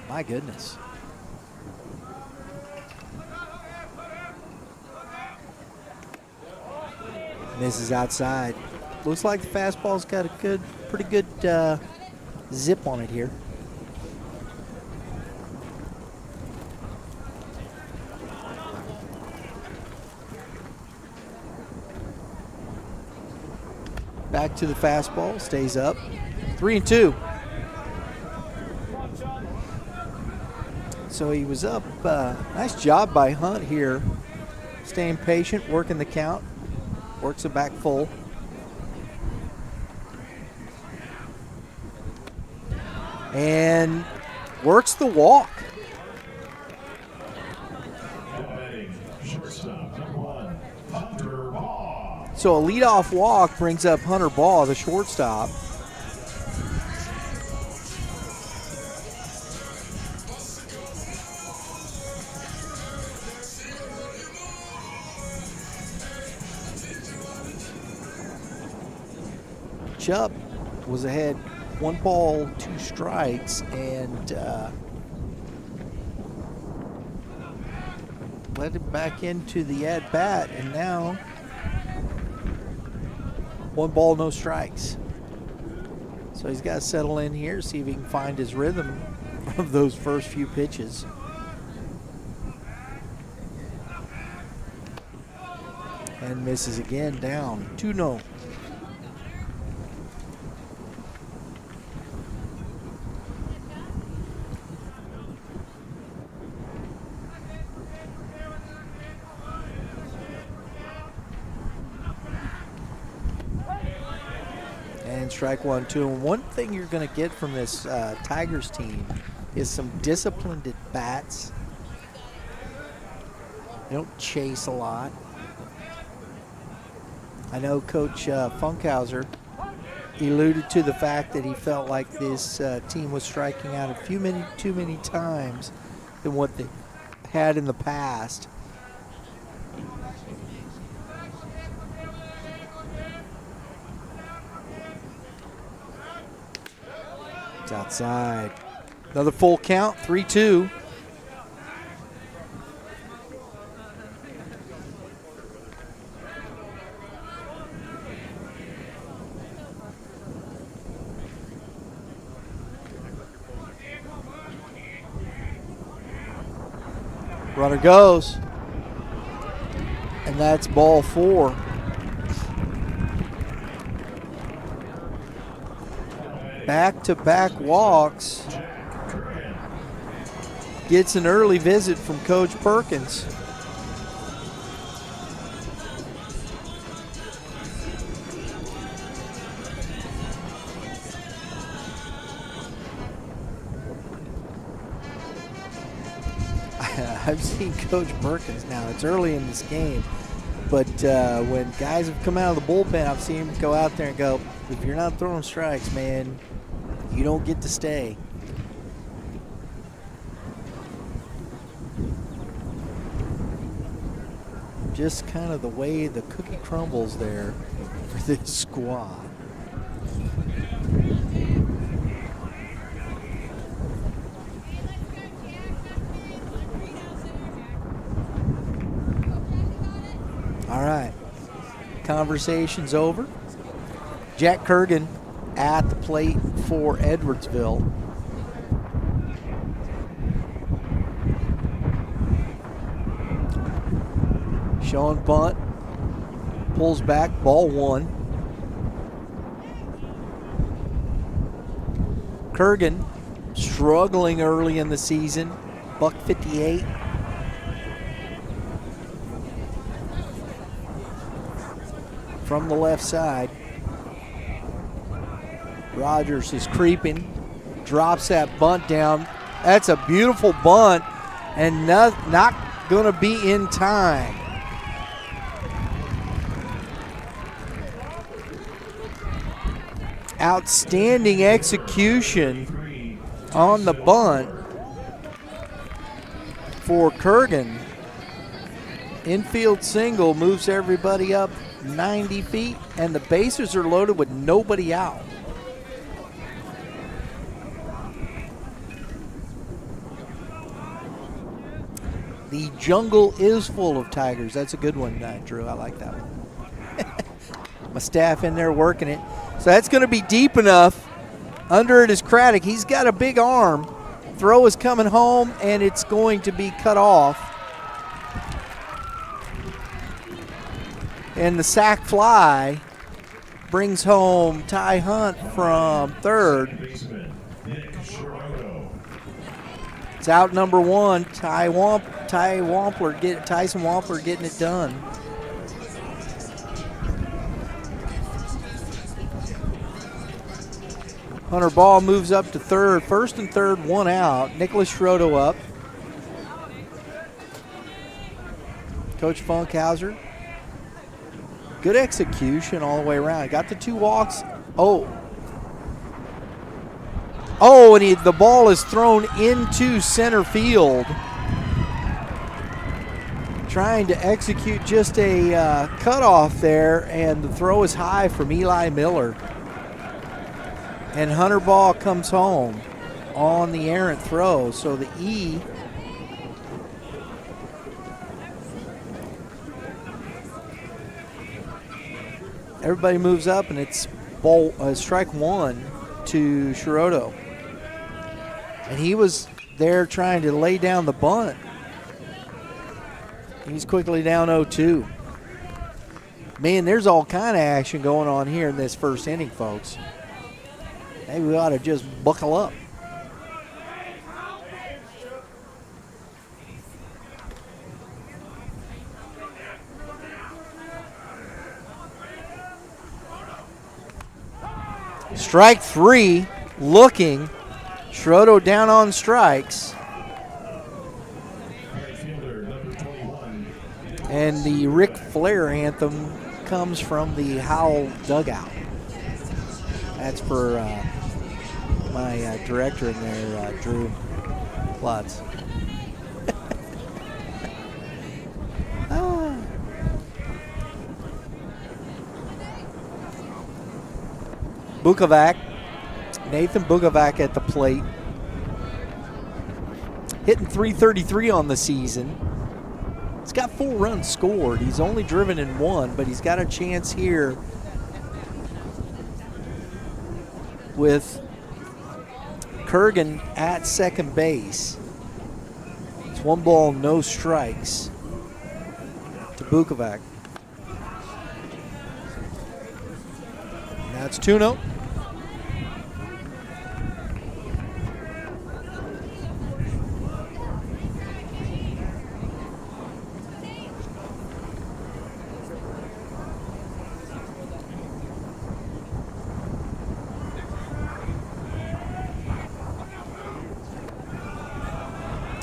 My goodness. Misses outside. Looks like the fastball's got a pretty good zip on it here. Back to the fastball, stays up. 3-2. So he was up. Nice job by Hunt here. Staying patient, working the count. Works it back full. And works the walk. So a leadoff walk brings up Hunter Ball, the shortstop. Chubb was ahead 1 ball, 2 strikes, and led him back into the at-bat, and now 1 ball, no strikes. So he's got to settle in here, see if he can find his rhythm of those first few pitches. And misses again, down 2-0. Strike 1, 2. And one thing you're going to get from this Tigers team is some disciplined at bats. They don't chase a lot. I know Coach Funkhouser alluded to the fact that he felt like this team was striking out too many times than what they had in the past. It's outside. Another full count, 3-2. Runner goes. And that's ball 4. Back-to-back walks. Gets an early visit from Coach Perkins. I've seen Coach Perkins now. It's early in this game. But when guys have come out of the bullpen, I've seen him go out there and go, if you're not throwing strikes, man, you don't get to stay. Just kind of the way the cookie crumbles there for this squad. All right, conversation's over. Jack Kurgan at the plate for Edwardsville. Showing bunt, pulls back, ball 1. Kurgan struggling early in the season, $158. from the left side. Rogers is creeping, drops that bunt down. That's a beautiful bunt and not going to be in time. Outstanding execution on the bunt for Kurgan. Infield single moves everybody up 90 feet, and the bases are loaded with nobody out. The jungle is full of tigers. That's a good one, Drew. I like that one. My staff in there working it. So that's going to be deep enough. Under it is Craddock. He's got a big arm. Throw is coming home, and it's going to be cut off. And the sac fly brings home Ty Hunt from third. It's out number one. Tyson Wampler getting it done. Hunter Ball moves up to third. First and third, one out. Nicholas Schrodo up. Coach Funkhouser. Good execution all the way around. Got the 2 walks. And the ball is thrown into center field. Trying to execute just a cutoff there, and the throw is high from Eli Miller. And Hunter Ball comes home on the errant throw. So the E everybody moves up, and it's strike one to Schrodo. And he was there trying to lay down the bunt. He's quickly down 0-2. Man, there's all kind of action going on here in this first inning, folks. Maybe we ought to just buckle up. Strike 3, looking. Schrodo down on strikes. And the Ric Flair anthem comes from the Howell dugout. That's for my director in there, Drew Plotz. Bukovac, Nathan Bukovac at the plate. Hitting .333 on the season. He's got 4 runs scored. He's only driven in 1, but he's got a chance here with Kurgan at second base. It's 1 ball, no strikes to Bukovac. Now it's 2-0.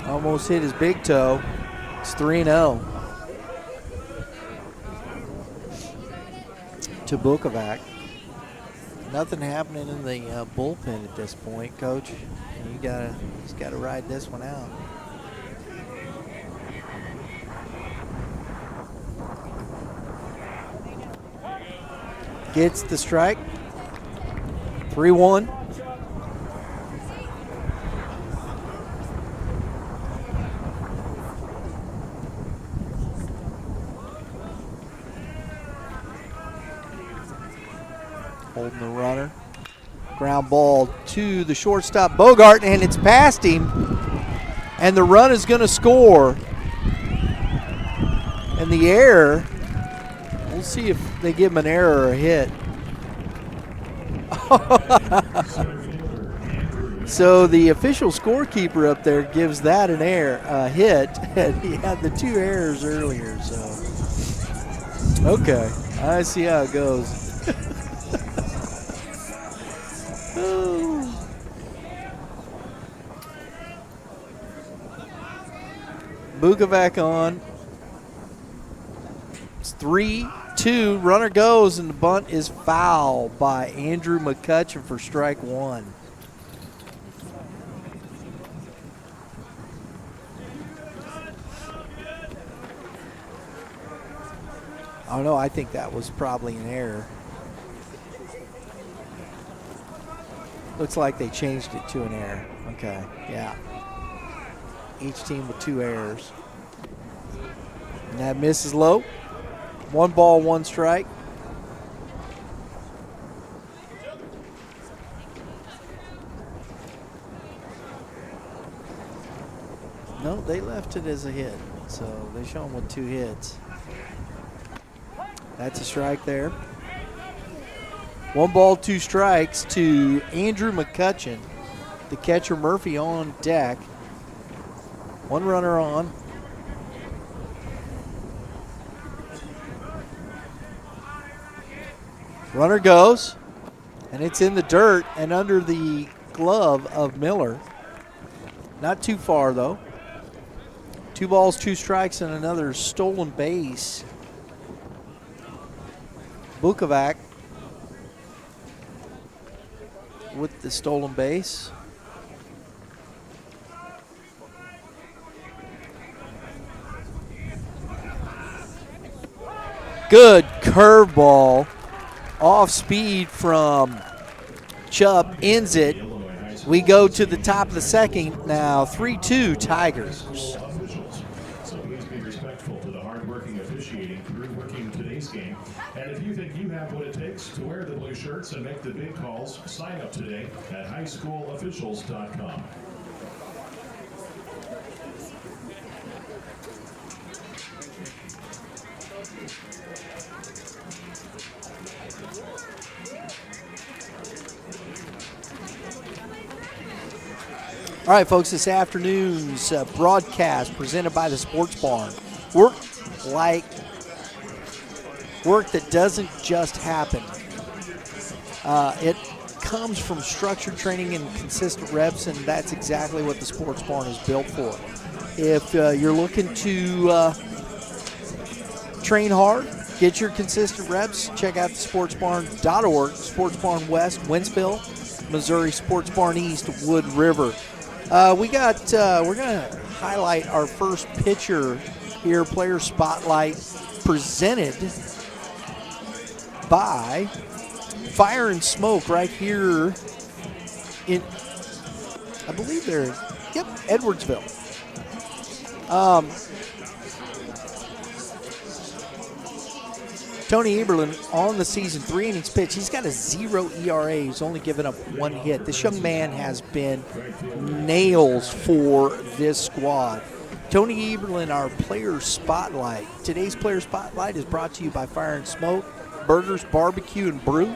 Almost hit his big toe. It's 3-0 to Bukovac. Nothing happening in the bullpen at this point, Coach. He's got to ride this one out. Gets the strike. 3-1. Holding the runner. Ground ball to the shortstop, Bogart, and it's past him. And the run is going to score. And the error, we'll see if they give him an error or a hit. So the official scorekeeper up there gives that a hit, and he had the 2 errors earlier. So Okay, I see how it goes. Bukovac on. It's 3-2. Runner goes, and the bunt is foul by Andrew McCutcheon for strike one. Oh, no, I think that was probably an error. Looks like they changed it to an error. Okay, yeah. Each team with 2 errors. And that misses low. 1 ball, 1 strike. No, they left it as a hit. So they show him with 2 hits. That's a strike there. 1 ball, 2 strikes to Andrew McCutcheon. The catcher Murphy on deck. 1 runner on. Runner goes, and it's in the dirt and under the glove of Miller. Not too far, though. 2 balls, 2 strikes, and another stolen base. Bukovac with the stolen base. Good curveball. Off speed from Chubb ends it. We go to the top of the second now. 3-2 Tigers. So please be respectful to the hard-working officiating crew working today's game. And if you think you have what it takes to wear the blue shirts and make the big calls, sign up today at highschoolofficials.com. All right, folks, this afternoon's broadcast presented by the Sports Barn. Work that doesn't just happen. It comes from structured training and consistent reps, and that's exactly what the Sports Barn is built for. If you're looking to train hard, get your consistent reps, check out thesportsbarn.org. Sports Barn West, Wentzville, Missouri, Sports Barn East, Wood River. We're going to highlight our first pitcher here, Player Spotlight, presented by Fire and Smoke right here in, I believe they're, Edwardsville. Tony Eberlin on the season, 3 innings pitched. He's got a 0 ERA. He's only given up 1 hit. This young man has been nails for this squad. Tony Eberlin, our Player Spotlight. Today's Player Spotlight is brought to you by Fire and Smoke, Burgers, Barbecue, and Brew.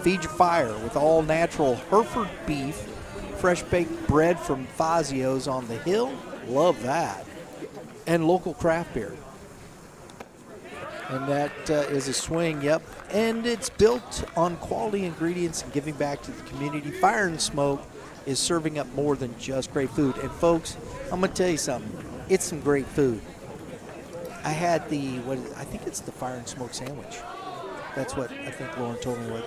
Feed your fire with all-natural Hereford beef, fresh-baked bread from Fazio's on the Hill. Love that. And local craft beer. And that is a swing, yep. And it's built on quality ingredients and giving back to the community. Fire and Smoke is serving up more than just great food. And folks, I'm going to tell you something. It's some great food. I had I think it's the Fire and Smoke sandwich. That's what I think Lauren told me.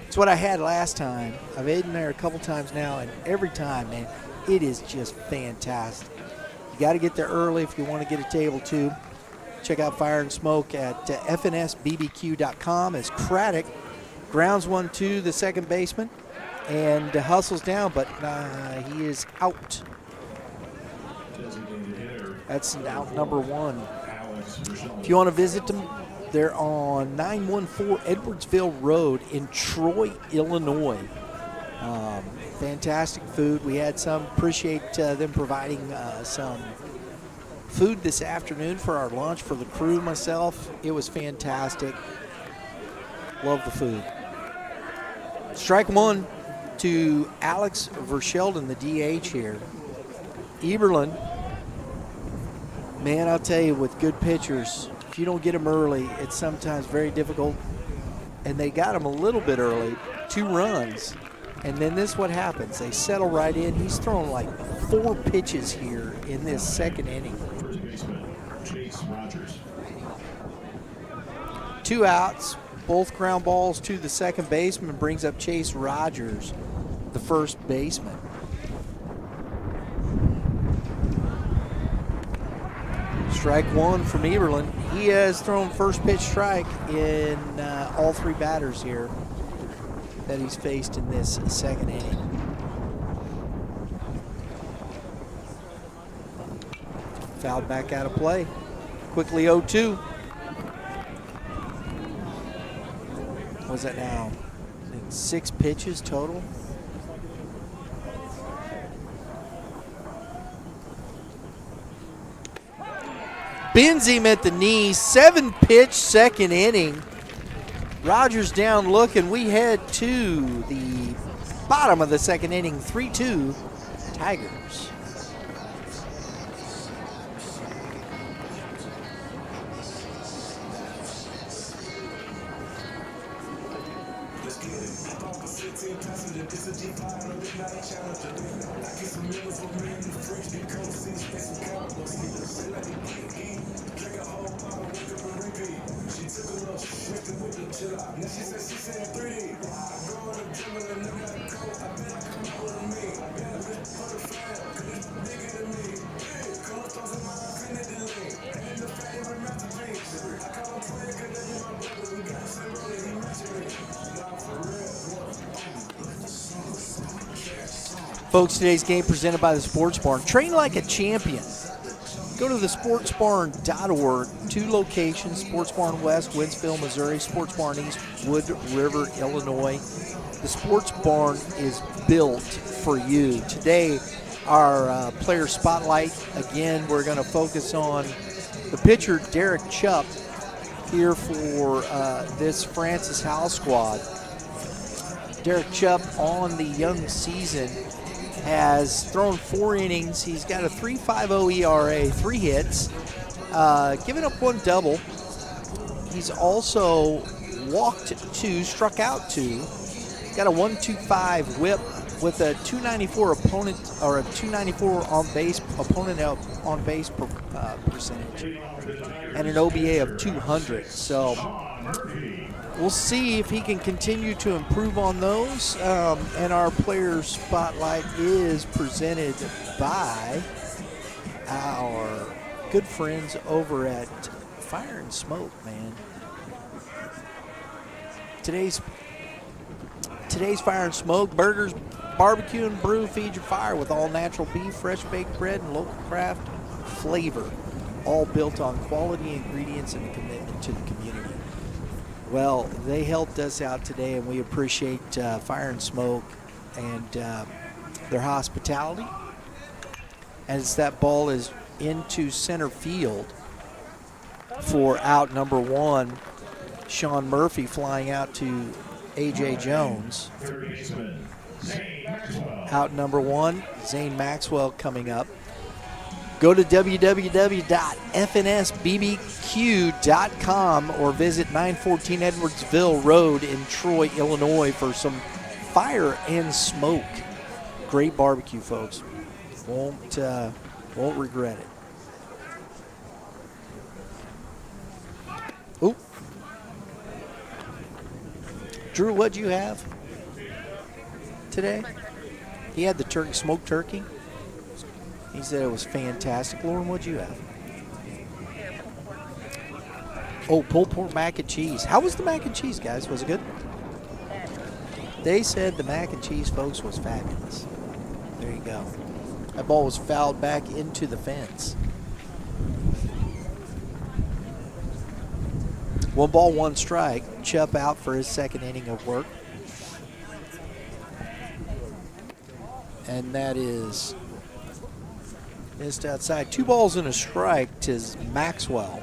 It's what I had last time. I've eaten there a couple times now, and every time, man, it is just fantastic. You got to get there early if you want to get a table, too. Check out Fire and Smoke at fnsbbq.com as Craddock grounds 1-2, the second baseman, and hustles down, but he is out. That's out number 1. If you want to visit them, they're on 914 Edwardsville Road in Troy, Illinois. Fantastic food. We had some. Appreciate them providing some food this afternoon for our lunch for the crew, myself. It was fantastic. Love the food. Strike 1 to Alex Verschelden, the DH here. Eberlin, man, I'll tell you, with good pitchers, if you don't get them early, it's sometimes very difficult. And they got him a little bit early, 2 runs. And then this is what happens. They settle right in. He's thrown like 4 pitches here in this second inning. First baseman, Chase Rogers. 2 outs, both ground balls to the second baseman, brings up Chase Rogers, the first baseman. Strike 1 from Eberlin. He has thrown first pitch strike in all 3 batters here that he's faced in this second inning. Fouled back out of play. Quickly 0-2. What's that now? 6 pitches total. Bends him at the knee. 7-pitch second inning. Rogers down looking. We head to the bottom of the second inning. 3-2 Tigers. Folks, today's game presented by the Sports Barn. Train like a champion. Go to thesportsbarn.org. 2 locations, Sports Barn West, Wentzville, Missouri, Sports Barn East, Wood River, Illinois. The Sports Barn is built for you. Today, our player spotlight, again, we're going to focus on the pitcher, Derek Chupp, here for this Francis Howell squad. Derek Chupp on the young season has thrown 4 innings. He's got a 3.50 ERA, 3 hits, given up 1 double. He's also walked 2, struck out 2. Got a 1.25 WHIP with a 294 opponent or a 294 on base percentage, and an OBA of 200. So we'll see if he can continue to improve on those. And our player spotlight is presented by our good friends over at Fire and Smoke, man. Today's Fire and Smoke, burgers, barbecue and brew, feed your fire with all natural beef, fresh baked bread, and local craft flavor, all built on quality ingredients and a commitment to the community. Well, they helped us out today, and we appreciate Fire and Smoke and their hospitality. As that ball is into center field for out number 1, Sean Murphy flying out to A.J. Jones. Out number 1, Zane Maxwell coming up. Go to www.fnsbbq.com or visit 914 Edwardsville Road in Troy, Illinois for some Fire and Smoke. Great barbecue, folks. Won't regret it. Ooh. Drew, what'd you have today? He had the smoked turkey. He said it was fantastic. Lauren, what'd you have? Oh, pulled pork mac and cheese. How was the mac and cheese, guys? Was it good? They said the mac and cheese, folks, was fabulous. There you go. That ball was fouled back into the fence. 1 ball, 1 strike. Chupp out for his second inning of work. And that is missed outside. 2 balls and a strike to Maxwell.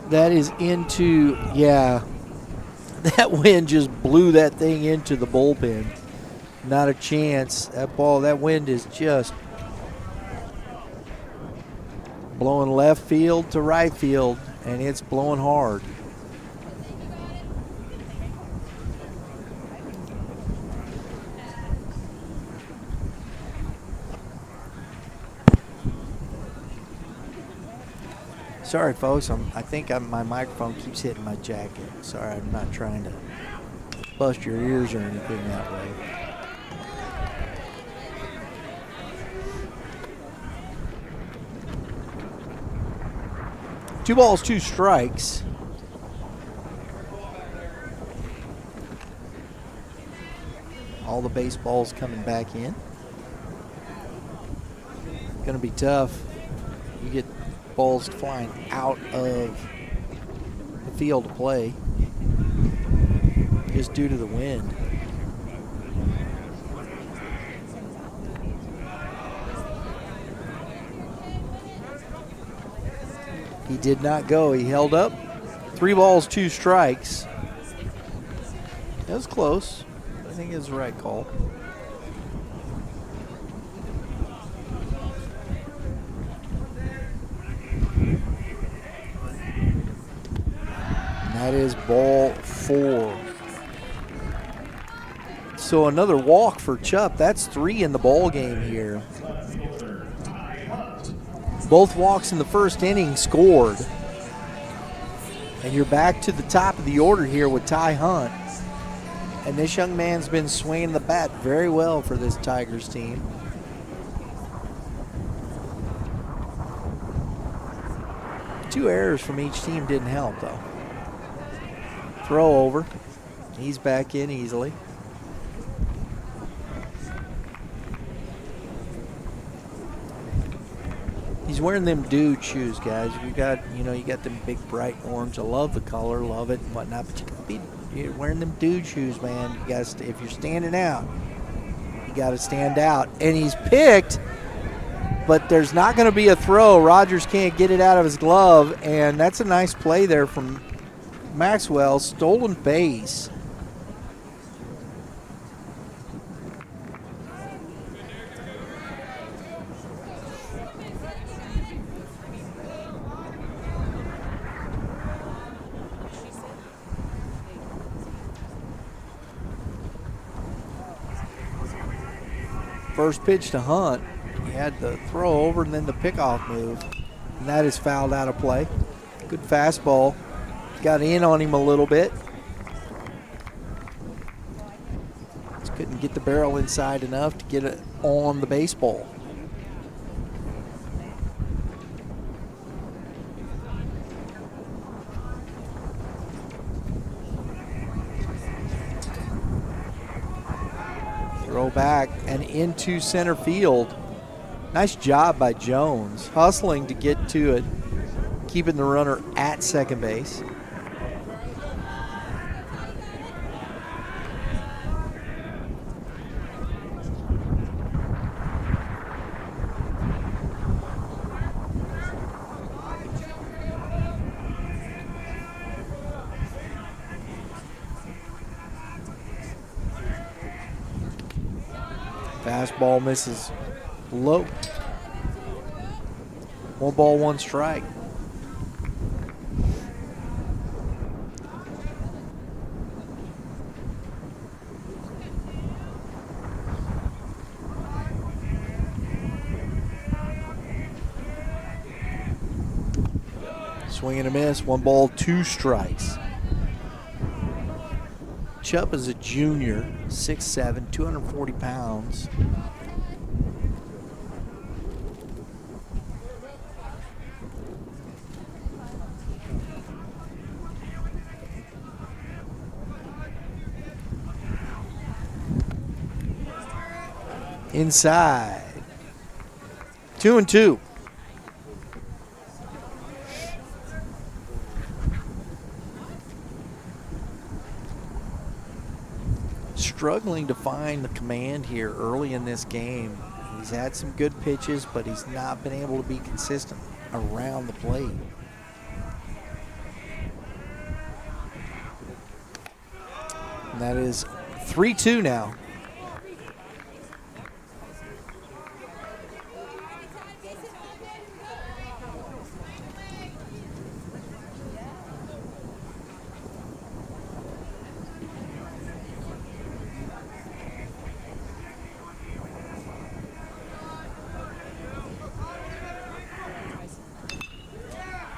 That is into, yeah, that wind just blew that thing into the bullpen. Not a chance. That wind is just blowing left field to right field, and it's blowing hard. Sorry, folks. I think my microphone keeps hitting my jacket. Sorry, I'm not trying to bust your ears or anything that way. Two balls, two strikes. All the baseballs coming back in. Going to be tough. You get balls flying out of the field to play just due to the wind. He did not go. He held up. 3 balls, 2 strikes. That was close. I think it was the right call. That is ball 4. So another walk for Chup. That's 3 in the ball game here. Both walks in the first inning scored. And you're back to the top of the order here with Ty Hunt. And this young man's been swinging the bat very well for this Tigers team. Two errors from each team didn't help, though. Throw over. He's back in easily. He's wearing them dude shoes, guys. You got them big bright orange. I love the color, love it and whatnot. But you're wearing them dude shoes, man. You got if you're standing out, you got to stand out. And he's picked, but there's not going to be a throw. Rogers can't get it out of his glove, and that's a nice play there from Maxwell. Stolen base. First pitch to Hunt. He had the throw over and then the pickoff move. And that is fouled out of play. Good fastball. Got in on him a little bit. Just couldn't get the barrel inside enough to get it on the baseball. Throw back and into center field. Nice job by Jones, hustling to get to it, keeping the runner at second base. Fastball misses low. 1 ball, 1 strike. Swing and a miss. 1 ball, 2 strikes. Chup is a junior, 6'7", 240 pounds. Inside. 2-2. Struggling to find the command here early in this game. He's had some good pitches, but he's not been able to be consistent around the plate. And that is 3-2 now.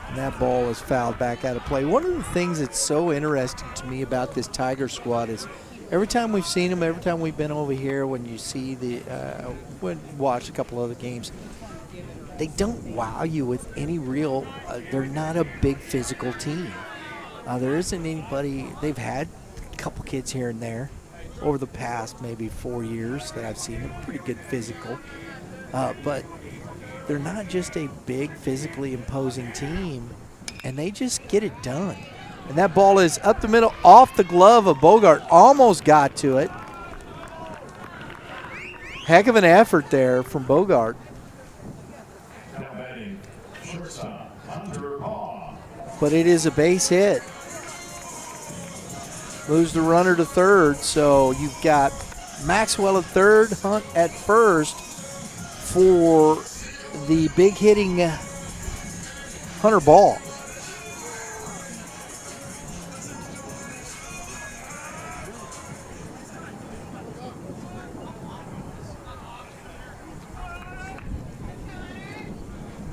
And that ball is fouled back out of play. One of the things that's so interesting to me about this Tiger squad is every time we've seen them, every time we've been over here, when you see watch a couple other games, they don't wow you with any real, they're not a big physical team. There isn't anybody, they've had a couple kids here and there over the past maybe 4 years that I've seen them, pretty good physical. But they're not just a big, physically imposing team, and they just get it done. And that ball is up the middle, off the glove of Bogart. Almost got to it. Heck of an effort there from Bogart. Now batting, shortstop, Hunter Paw. But it is a base hit. Moves the runner to third, so you've got Maxwell at third, Hunt at first for the big hitting Hunter Ball.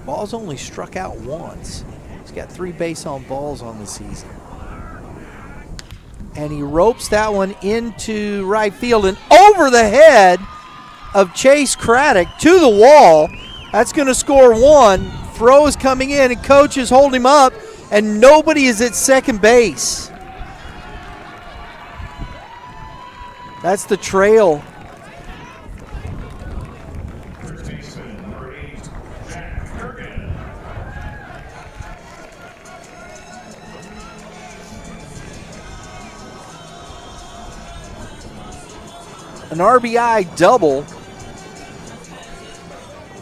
Ball's only struck out once. He's got 3 base on balls on the season. And he ropes that one into right field and over the head of Chase Craddock to the wall. That's going to score 1. Throw is coming in, and coaches hold him up, and nobody is at second base. That's the trail. First baseman, number 8, Jack Perkins. An RBI double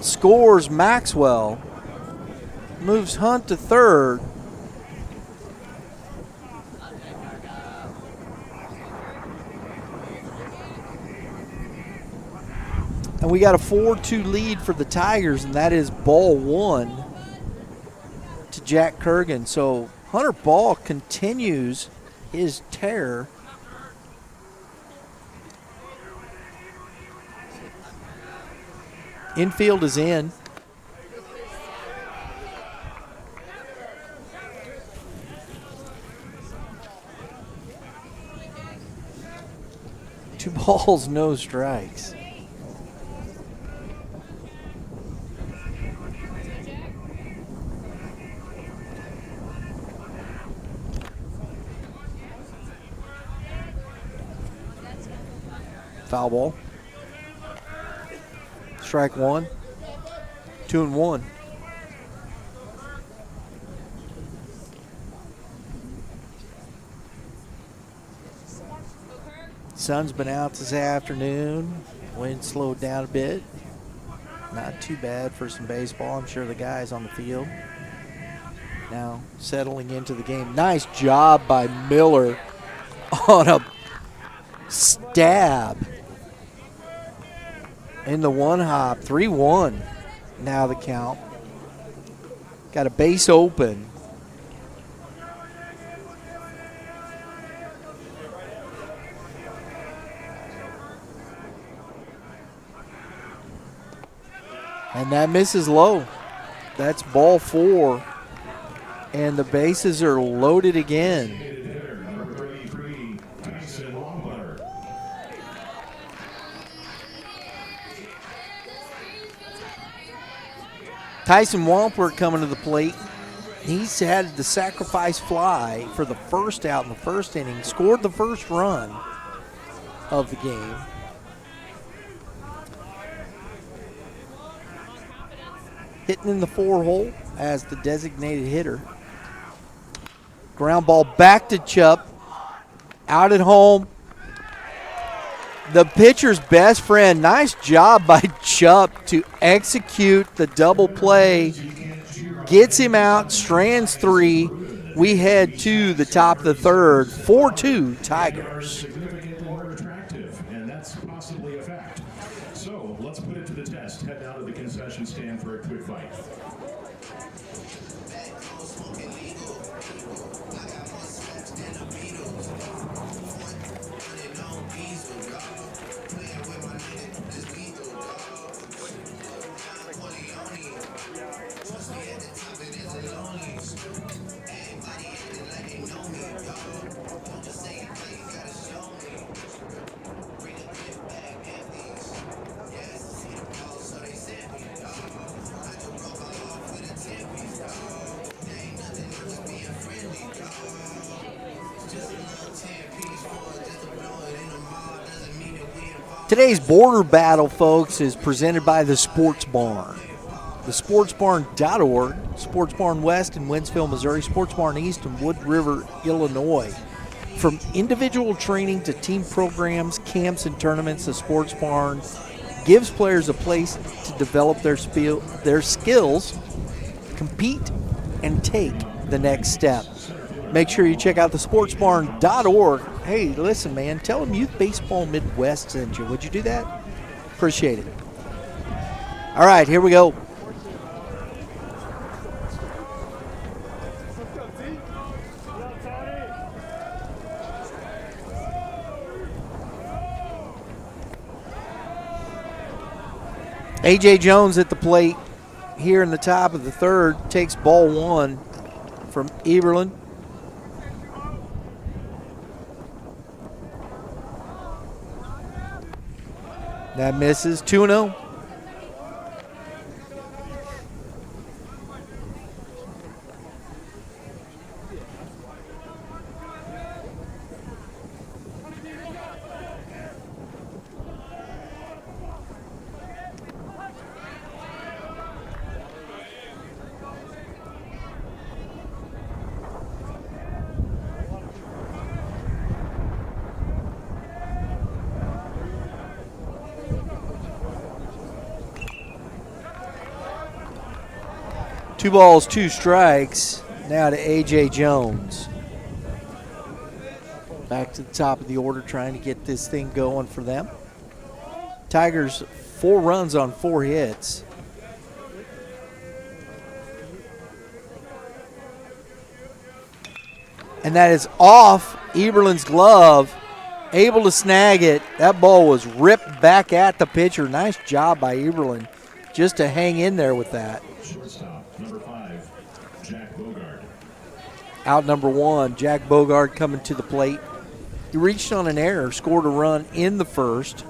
scores Maxwell, moves Hunt to third. And we got a 4-2 lead for the Tigers, and that is ball 1 to Jack Kurgan. So Hunter Ball continues his tear. Infield is in. Two balls, no strikes. Foul ball. Strike 1. 2-1. Sun's been out this afternoon. Wind slowed down a bit. Not too bad for some baseball. I'm sure the guys on the field now settling into the game. Nice job by Miller on a stab in the one hop. 3-1 now the count. Got a base open. And that misses low. That's ball 4. And the bases are loaded again. Tyson Wampler coming to the plate. He's had the sacrifice fly for the first out in the first inning. Scored the first run of the game. Hitting in the 4-hole as the designated hitter. Ground ball back to Chupp. Out at home. The pitcher's best friend. Nice job by Chupp to execute the double play. Gets him out, strands 3, we head to the top of the third, 4-2 Tigers. Significantly more attractive, and that's possibly a fact. So let's put it to the test. Head down to the concession stand for a quick fight. Today's border battle, folks, is presented by the Sports Barn. TheSportsBarn.org, Sports Barn West in Wentzville, Missouri, Sports Barn East in Wood River, Illinois. From individual training to team programs, camps, and tournaments, the Sports Barn gives players a place to develop their skills, compete, and take the next step. Make sure you check out thesportsbarn.org. Hey, listen, man, tell them Youth Baseball Midwest sent you. Would you do that? Appreciate it. All right, here we go. A.J. Jones at the plate here in the top of the third, takes ball one from Eberlin. That misses, 2-0. Two balls, two strikes. Now to A.J. Jones. Back to the top of the order, trying to get this thing going for them. Tigers 4 runs on 4 hits. And that is off Eberlin's glove. Able to snag it. That ball was ripped back at the pitcher. Nice job by Eberlin just to hang in there with that. Shortstop, number 5, Jack Bogard. Out number 1, Jack Bogard coming to the plate. He reached on an error, scored a run in the first.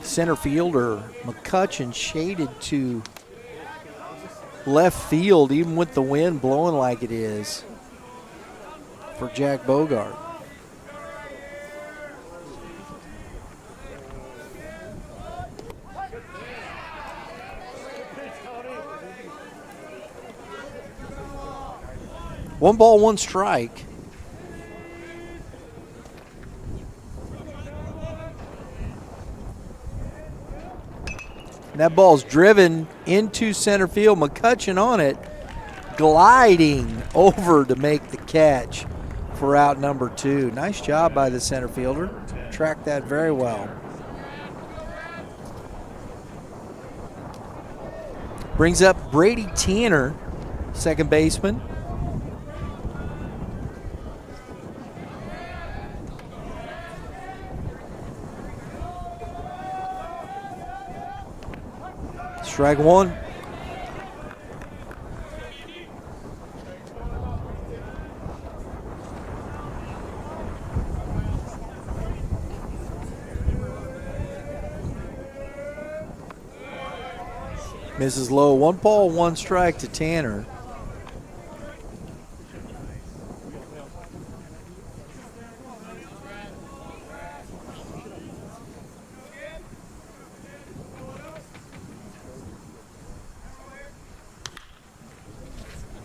Center fielder McCutcheon shaded to left field, even with the wind blowing like it is for Jack Bogard. One ball, one strike. That ball's driven into center field. McCutcheon on it, gliding over to make the catch for out number 2. Nice job by the center fielder. Tracked that very well. Brings up Brady Tanner, second baseman. Strike one. Misses low. 1 ball, 1 strike to Tanner.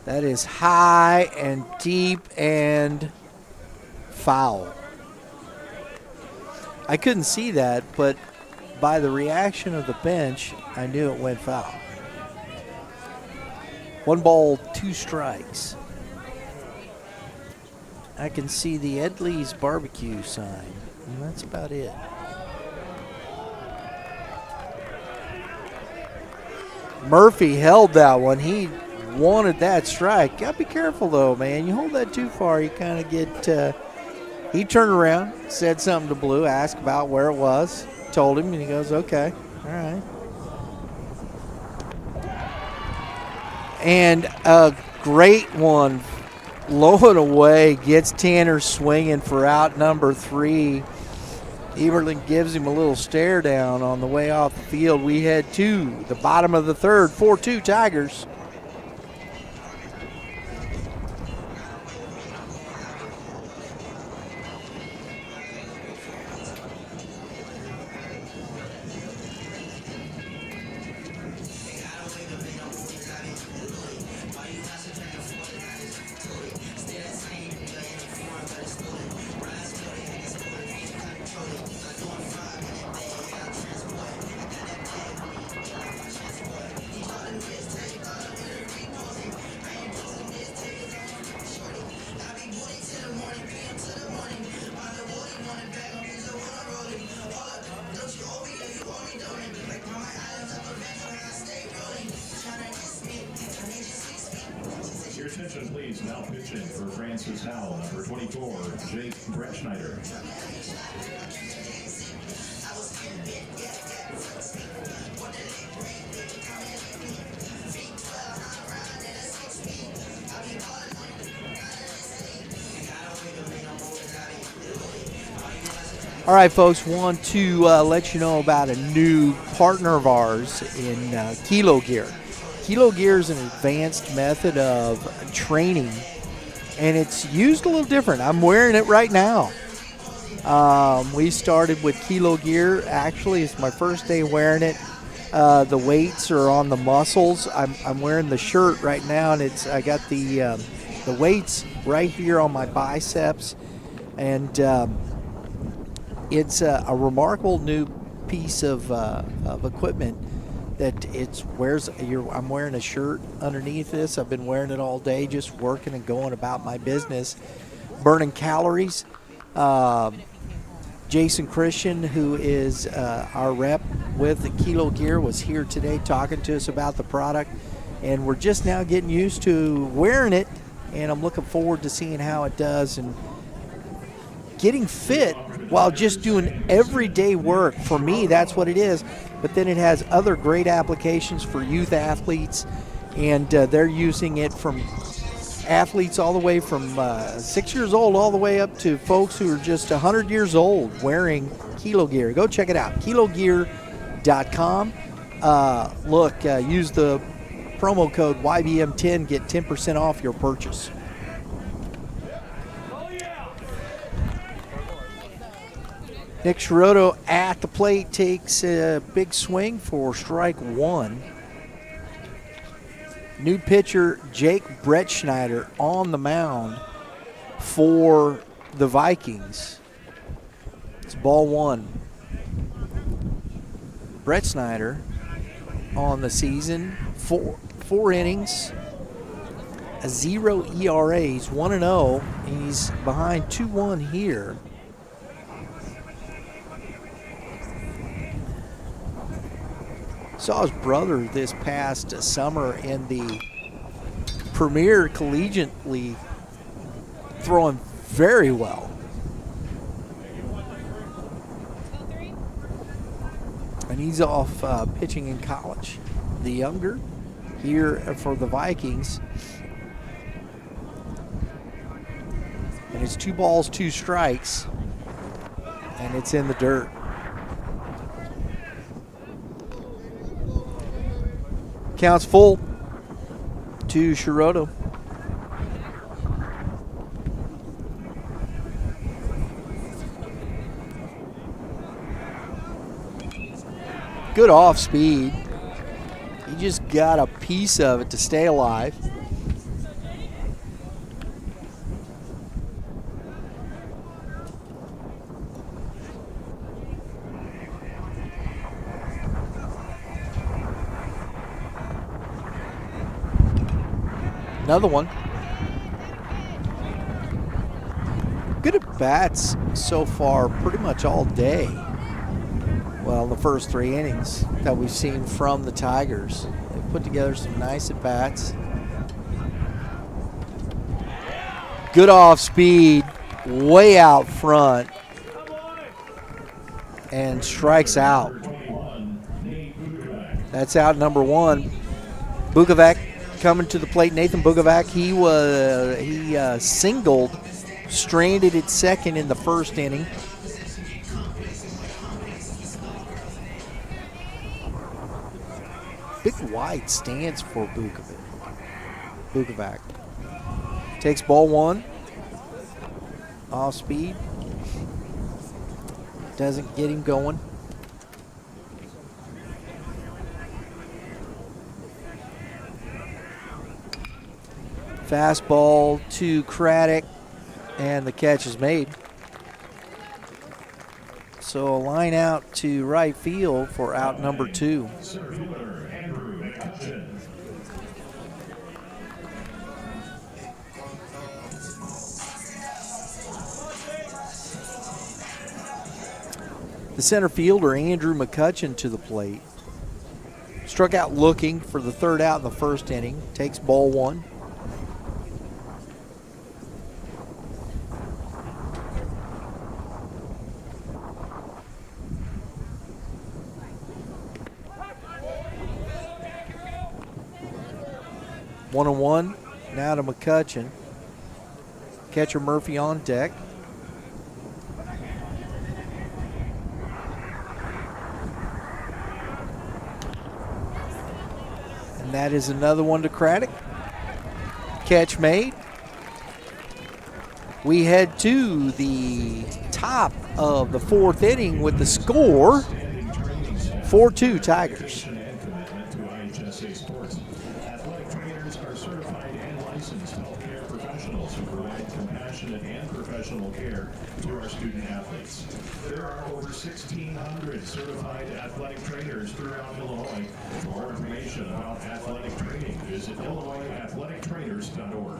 That is high and deep and foul. I couldn't see that, but by the reaction of the bench, I knew it went foul. 1 ball, 2 strikes. I can see the Edley's barbecue sign, and that's about it. Murphy held that one. He wanted that strike. Got to be careful, though, man. You hold that too far, you kind of get he turned around, said something to Blue, asked about where it was, told him, and he goes, okay, all right. And a great one, low and away, gets Tanner swinging for out number 3. Eberlin gives him a little stare down on the way off the field. We head to the bottom of the third, 4-2 Tigers. Your attention, please. Now pitching for Francis Howell, number 24, Jake Bretschneider. All right, folks, want to let you know about a new partner of ours in Kilo Gear. Kilo Gear is an advanced method of training, and it's used a little different. I'm wearing it right now. We started with Kilo Gear. Actually, it's my first day wearing it. The weights are on the muscles. I'm wearing the shirt right now, and I got the weights right here on my biceps, and it's a remarkable new piece of equipment that I'm wearing a shirt underneath this. I've been wearing it all day, just working and going about my business, burning calories. Jason Christian, who is our rep with the Kilo Gear, was here today talking to us about the product, and we're just now getting used to wearing it, and I'm looking forward to seeing how it does and getting fit while just doing everyday work. For me, that's what it is. But then it has other great applications for youth athletes, and they're using it from athletes all the way from 6 years old all the way up to folks who are just 100 years old wearing Kilo Gear. Go check it out, kilogear.com. Use the promo code Y.B.M. 10, get 10% off your purchase. Nick Sciarotto at the plate takes a big swing for strike 1. New pitcher Jake Bretschneider on the mound for the Vikings. It's ball 1. Bretschneider on the season, four innings, a 0 ERA. He's 1-0. He's behind 2-1 here. Saw his brother this past summer in the Premier Collegiate League throwing very well. And he's off pitching in college. The younger here for the Vikings. And it's 2 balls, 2 strikes. And it's in the dirt. Counts full to Sciarotto. Good off speed. He just got a piece of it to stay alive. Another one. Good at bats so far pretty much all day. Well, the first 3 innings that we've seen from the Tigers. They've put together some nice at bats. Good off speed, way out front, and strikes out. That's out number 1. Bukovac coming to the plate. Nathan Bukovac, he singled, stranded at second in the first inning. Big wide stance for Bukovac. Takes ball 1. Off speed. Doesn't get him going. Fastball to Craddock, and the catch is made. So a line out to right field for out number 2. The center fielder, Andrew McCutcheon, to the plate. Struck out looking for the 3rd out in the first inning. Takes ball 1. One and one. Now to McCutcheon. Catcher Murphy on deck. And that is another one to Craddock. Catch made. We head to the top of the 4th inning with the score 4-2 Tigers. Athletic trainers are certified and licensed healthcare professionals who provide compassionate and professional care to our student athletes. There are over 1,600 certified athletic trainers throughout Illinois. For more information about athletic training, visit IllinoisAthleticTrainers.org.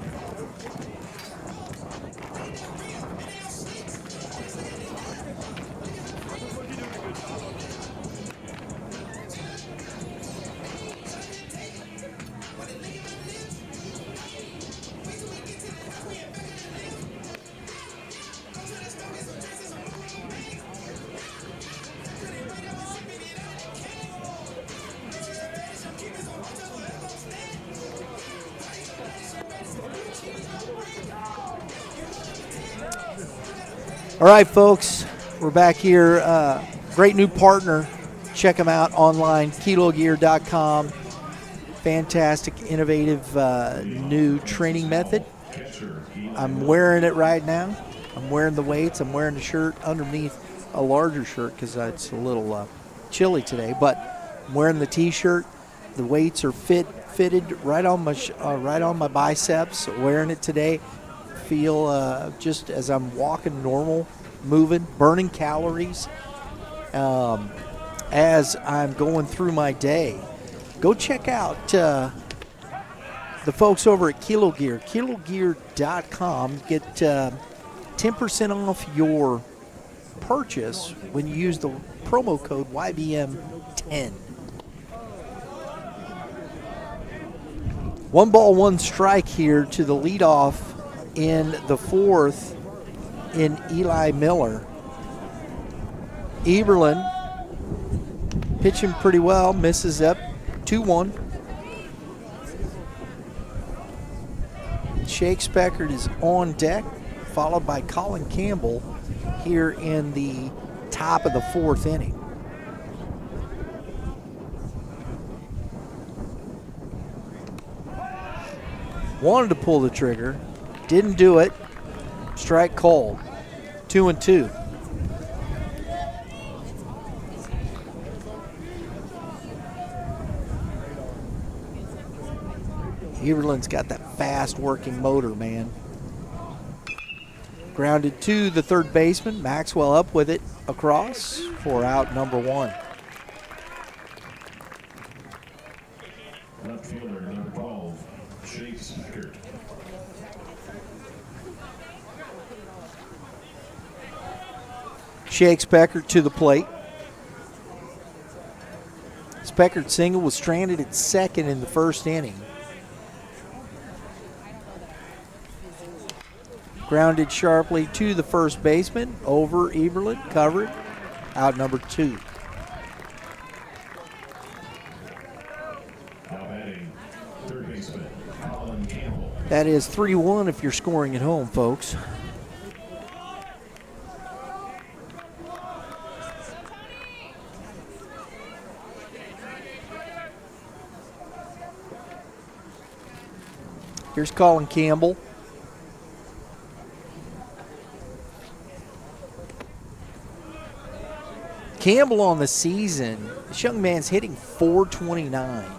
All right, folks, we're back here. Great new partner. Check them out online, kilogear.com. Fantastic, innovative new training method. I'm wearing it right now. I'm wearing the weights. I'm wearing the shirt underneath a larger shirt because it's a little chilly today. But I'm wearing the T-shirt. The weights are fitted right on my biceps. Wearing it today. Feel just as I'm walking normal, moving, burning calories as I'm going through my day. Go check out the folks over at Kilo Gear, kilogear.com. Get 10% off your purchase when you use the promo code Y.B.M. 10. 1 ball, 1 strike here to the leadoff in the 4th in Eli Miller. Eberlin pitching pretty well, misses up 2-1. Shake Speckert is on deck, followed by Colin Campbell here in the top of the 4th inning. Wanted to pull the trigger, didn't do it. Strike cold. 2-2. Eberlin's got that fast working motor, man. Grounded to the 3rd baseman. Maxwell up with it across for out number 1. Left fielder number 12, Shake Speckert to the plate. Speckert's single was stranded at second in the first inning. Grounded sharply to the first baseman. Over Eberlin, covered. Out number 2. That is 3-1 if you're scoring at home, folks. Here's Colin Campbell. Campbell on the season, this young man's hitting .429.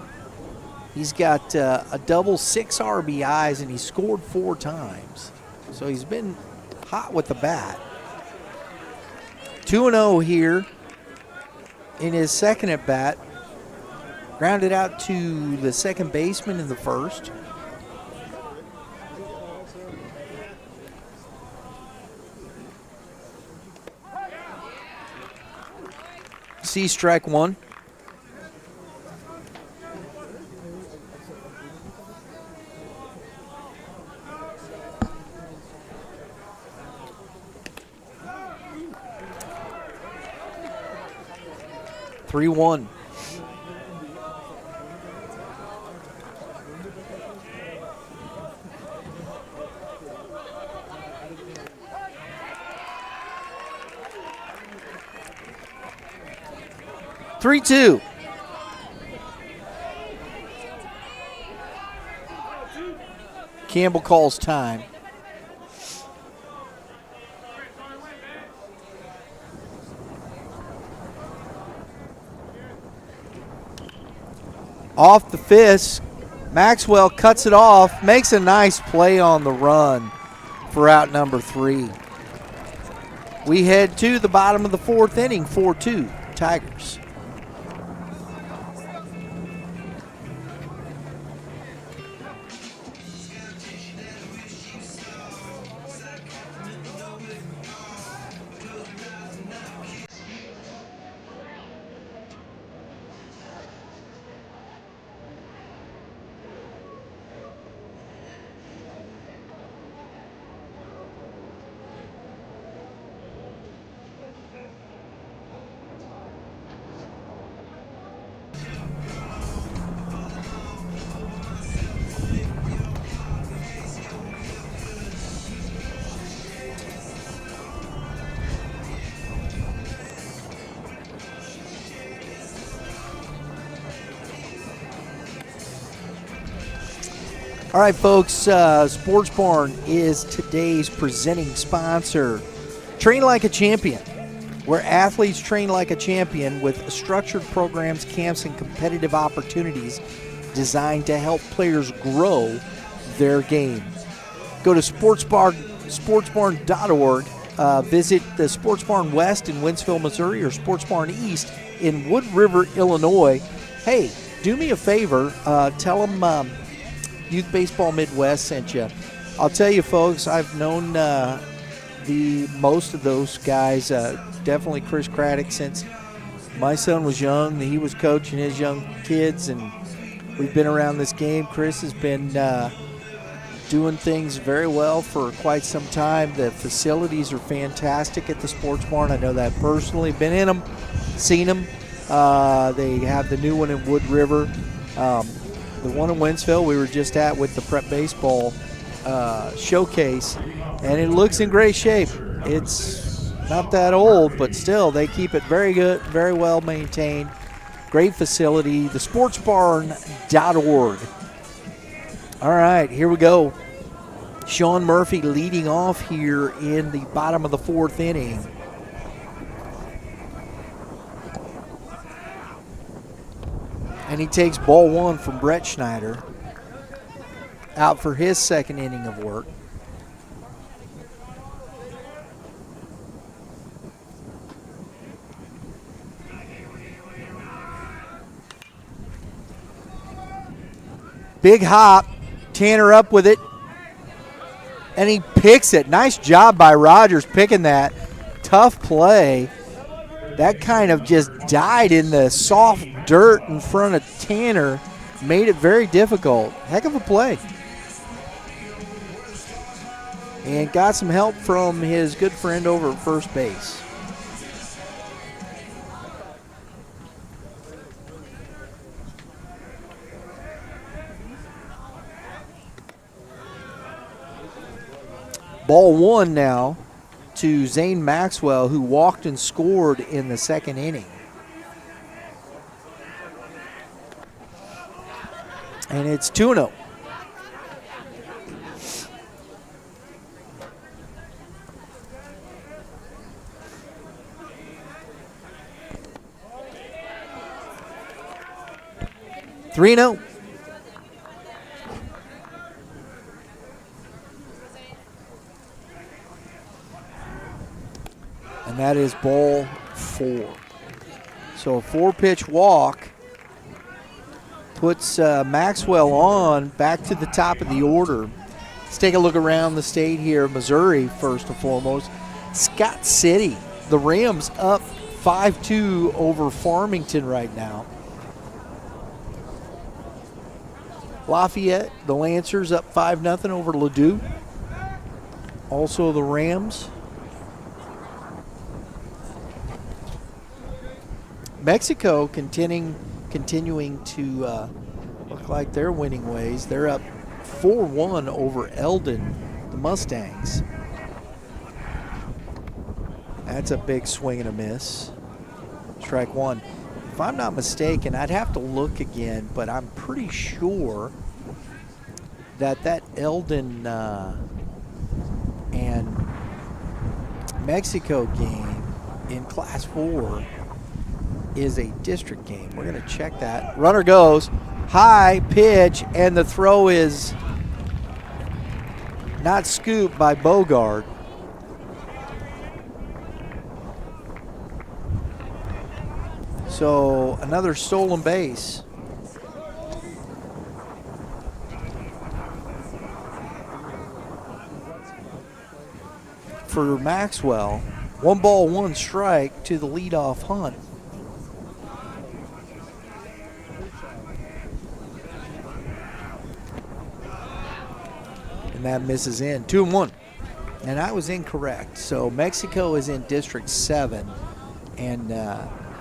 He's got a double, 6 RBIs, and he scored 4 times. So he's been hot with the bat. 2-0 here in his second at bat. Grounded out to the second baseman in the first. See strike 1. Three one. Three two. Campbell calls time. Off the fist, Maxwell cuts it off, makes a nice play on the run for out number 3. We head to the bottom of the 4th inning, 4-2, Tigers. All right, folks, Sports Barn is today's presenting sponsor. Train like a champion, where athletes train like a champion with structured programs, camps, and competitive opportunities designed to help players grow their game. Go to sportsbarn.org. Visit the Sports Barn West in Wentzville, Missouri, or Sports Barn East in Wood River, Illinois. Hey, do me a favor. Tell them Youth Baseball Midwest sent you. I'll tell you, folks, I've known the most of those guys, definitely Chris Craddock, since my son was young. He was coaching his young kids, and we've been around this game. Chris has been doing things very well for quite some time. The facilities are fantastic at the Sports Barn. I know that personally. Been in them, seen them. They have the new one in Wood River. The one in Wentzville we were just at with the prep baseball showcase, and it looks in great shape. It's not that old, but still they keep it very good, very well maintained. Great facility, thesportsbarn.org. All right, here we go. Sean Murphy leading off here in the bottom of the 4th inning. And he takes ball 1 from Brett Schneider, out for his second inning of work. Big hop Tanner up with it. And he picks it. Nice job by Rogers picking that. Tough play. That kind of just died in the soft dirt in front of Tanner. Made it very difficult. Heck of a play. And got some help from his good friend over at first base. Ball one now to Zane Maxwell, who walked and scored in the second inning. And it's 2-0. Three-0. And that is ball four. So a 4-pitch walk puts Maxwell on back to the top of the order. Let's take a look around the state here. Missouri, first and foremost. Scott City, the Rams up 5-2 over Farmington right now. Lafayette, the Lancers up 5-0 over Ladue. Also the Rams. Mexico continuing to look like they're winning ways. They're up 4-1 over Eldon, the Mustangs. That's a big swing and a miss. Strike one. If I'm not mistaken, I'd have to look again, but I'm pretty sure that Eldon and Mexico game in Class 4 is a district game. We're going to check that. Runner goes, high pitch, and the throw is not scooped by Bogard. So another stolen base. For Maxwell, 1 ball, 1 strike to the leadoff Hunt. And that misses in. 2-1. And I was incorrect. So Mexico is in District 7 and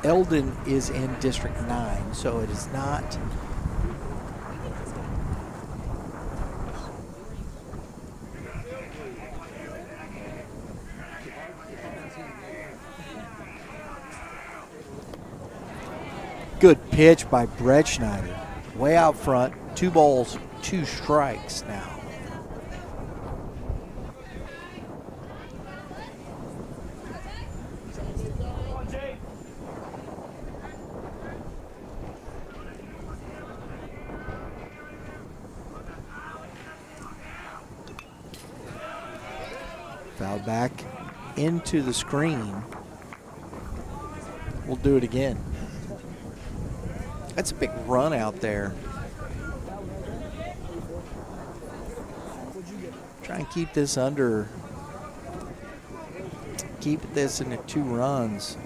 Eldon is in District 9. So it is not. Good pitch by Brett Schneider. Way out front. 2 balls, 2 strikes now. Foul back into the screen. We'll do it again. That's a big run out there. Try and keep this under. Keep this in the 2 runs.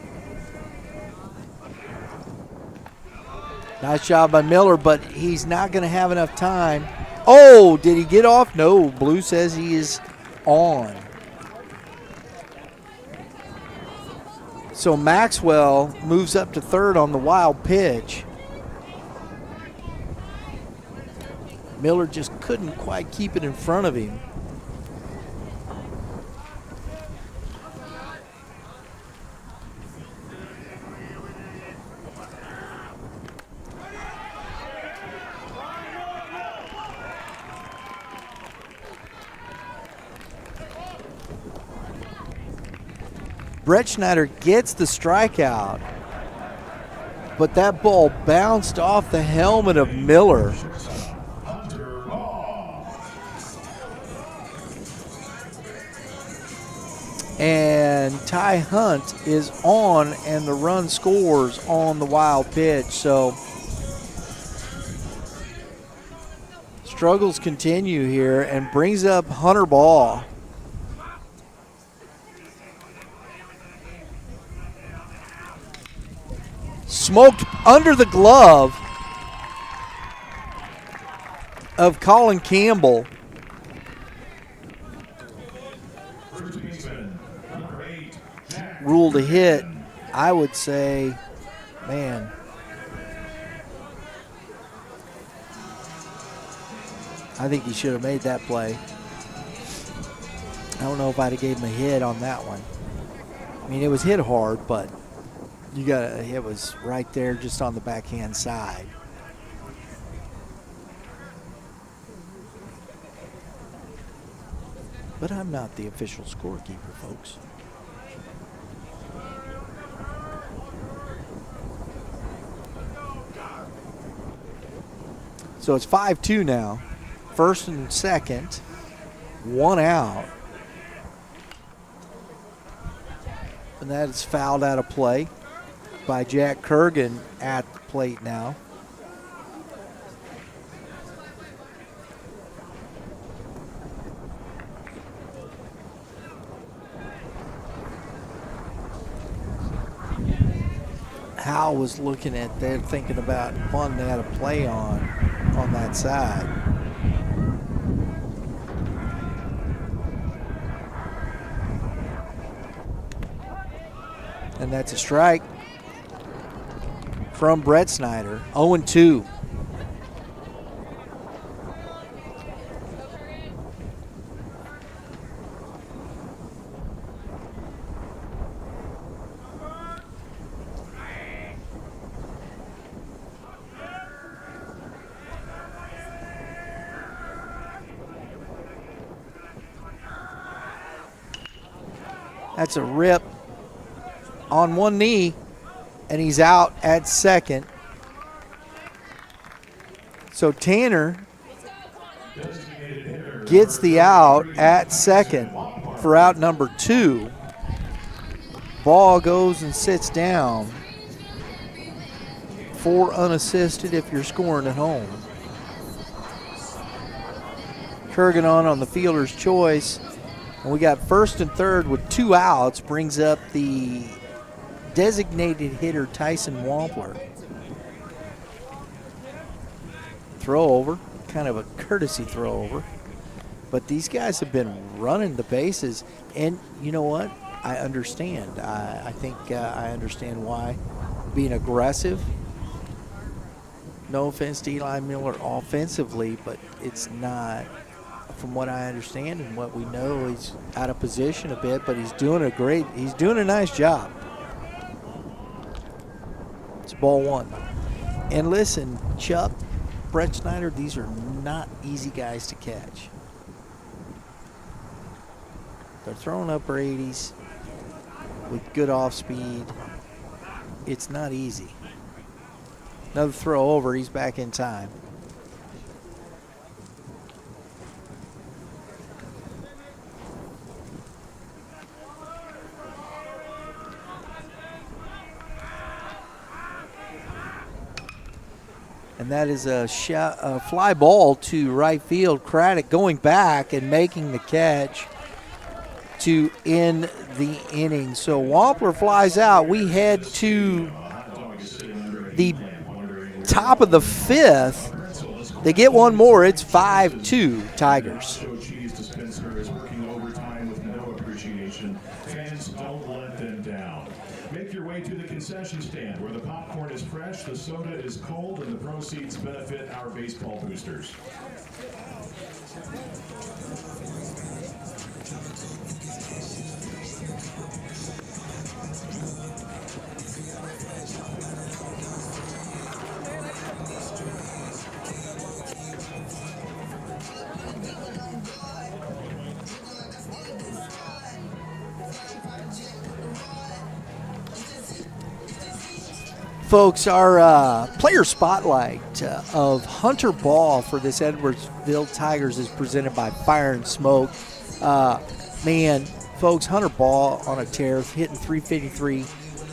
Nice job by Miller, but he's not going to have enough time. Oh, did he get off? No, Blue says he is on. So Maxwell moves up to third on the wild pitch. Miller just couldn't quite keep it in front of him. Brett Schneider gets the strikeout, but that ball bounced off the helmet of Miller. And Ty Hunt is on, and the run scores on the wild pitch. So struggles continue here and brings up Hunter Ball. Smoked under the glove of Colin Campbell. Ruled a hit. I would say, man, I think he should have made that play. I don't know if I'd have gave him a hit on that one. I mean, it was hit hard, but it was right there just on the backhand side. But I'm not the official scorekeeper, folks. So it's 5-2 now. First and second, one out. And that is fouled out of play by Jack Kurgan at the plate now. Howell was looking at there, thinking about one they had a play on that side. And that's a strike from Brett Snyder, 0-2. That's a rip on one knee, and he's out at second. So Tanner gets the out at second for out number 2. Ball goes and sits down. 4 unassisted if you're scoring at home. Kurgan on the fielder's choice. And we got first and third with 2 outs, brings up the designated hitter Tyson Wampler. Throw over, kind of a courtesy throw over. But these guys have been running the bases, and you know what? I understand. I think I understand why. Being aggressive. No offense to Eli Miller offensively, but it's not. From what I understand and what we know, he's out of position a bit, but he's doing a nice job. It's ball 1. And listen, Chuck, Brett Snyder, these are not easy guys to catch. They're throwing upper 80s with good off speed. It's not easy. Another throw over, he's back in time. And that is a fly ball to right field. Craddock going back and making the catch to end the inning. So Wampler flies out. We head to the top of the 5th. They get one more. It's 5-2 Tigers. Make your way to the concession stand where the popcorn is fresh, the soda is cold, and the proceeds benefit our baseball boosters. Folks, our player spotlight of Hunter Ball for this Edwardsville Tigers is presented by Fire and Smoke. Man, folks, Hunter Ball on a tear, hitting .353,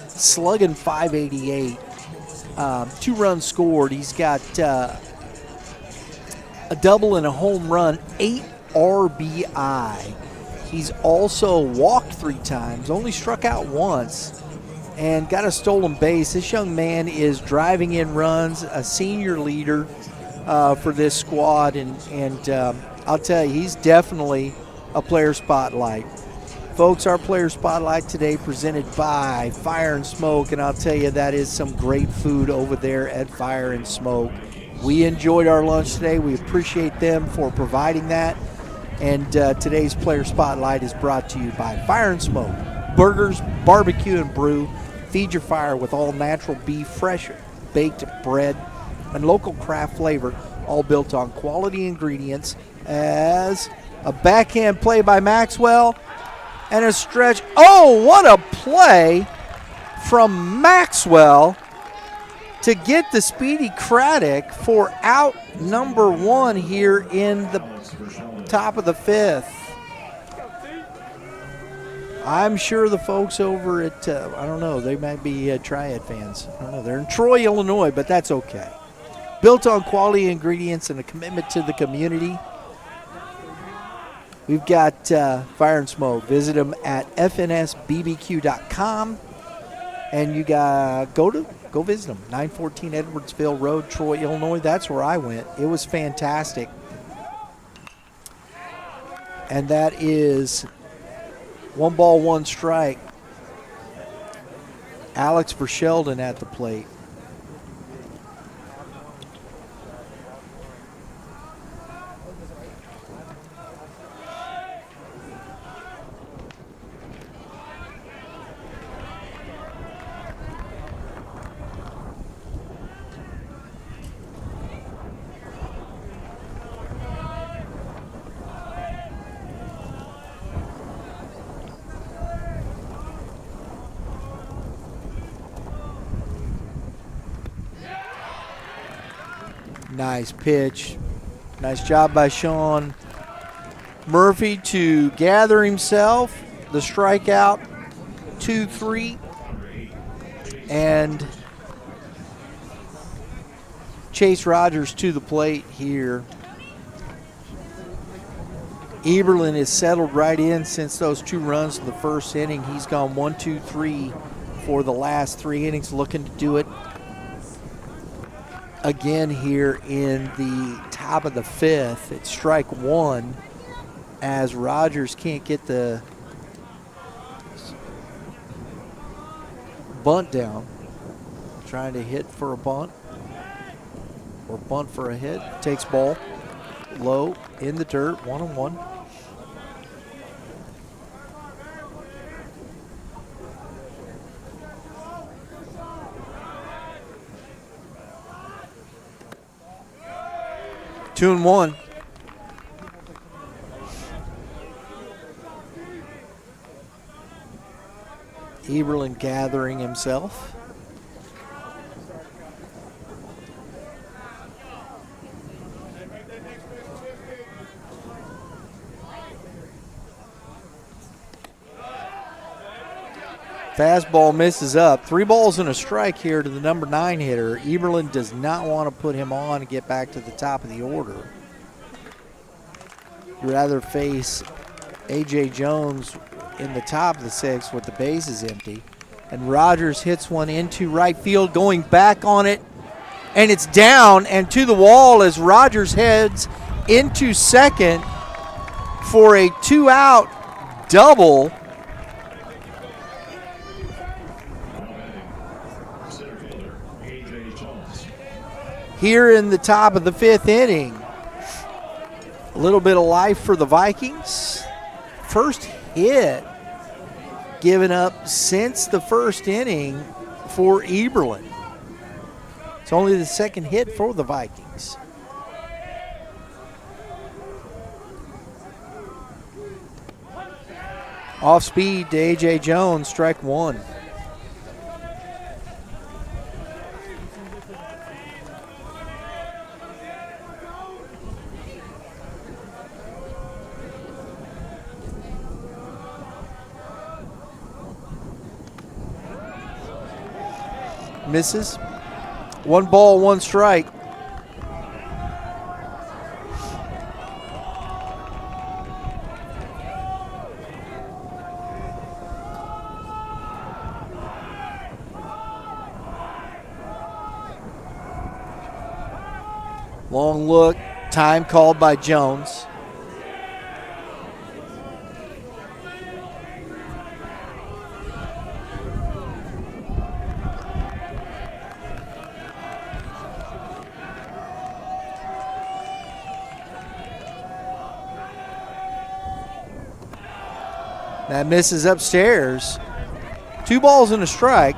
slugging .588, 2 runs scored. He's got a double and a home run, 8 RBI. He's also walked 3 times, only struck out once, and got a stolen base. This young man is driving in runs, a senior leader for this squad, and I'll tell you, he's definitely a player spotlight. Folks, our player spotlight today presented by Fire and Smoke, and I'll tell you, that is some great food over there at Fire and Smoke. We enjoyed our lunch today. We appreciate them for providing that. And today's player spotlight is brought to you by Fire and Smoke. Burgers, barbecue, and brew. Feed your fire with all natural beef, fresh baked bread, and local craft flavor, all built on quality ingredients. As a backhand play by Maxwell and a stretch. Oh, what a play from Maxwell to get the Speedy Craddock for out number 1 here in the top of the 5th. I'm sure the folks over at, I don't know, they might be Triad fans. I don't know. They're in Troy, Illinois, but that's okay. Built on quality ingredients and a commitment to the community. We've got Fire and Smoke. Visit them at fnsbbq.com. And you go visit them. 914 Edwardsville Road, Troy, Illinois. That's where I went. It was fantastic. And that is 1 ball, 1 strike. Alex for Sheldon at the plate. Nice pitch. Nice job by Sean Murphy to gather himself. The strikeout, 2-3. And Chase Rogers to the plate here. Eberlin is settled right in since those 2 runs in the first inning. He's gone 1, 2, 3 for the last 3 innings, looking to do it again here in the top of the 5th. It's strike 1 as Rogers can't get the bunt down. Trying to hit for a bunt or bunt for a hit. Takes ball low in the dirt, 1-1. Two and 1. Eberlin gathering himself. Fastball misses up. 3 balls and a strike here to the number 9 hitter. Eberlin does not want to put him on and get back to the top of the order. He'd rather face A.J. Jones in the top of the 6th with the bases empty. And Rogers hits one into right field, going back on it. And it's down and to the wall as Rogers heads into second for a 2-out double. Here in the top of the 5th inning. A little bit of life for the Vikings. First hit given up since the first inning for Eberlin. It's only the 2nd hit for the Vikings. Off speed to A.J. Jones, strike 1. Misses. 1 ball, 1 strike. Long look, time called by Jones. That misses upstairs. 2 balls and a strike.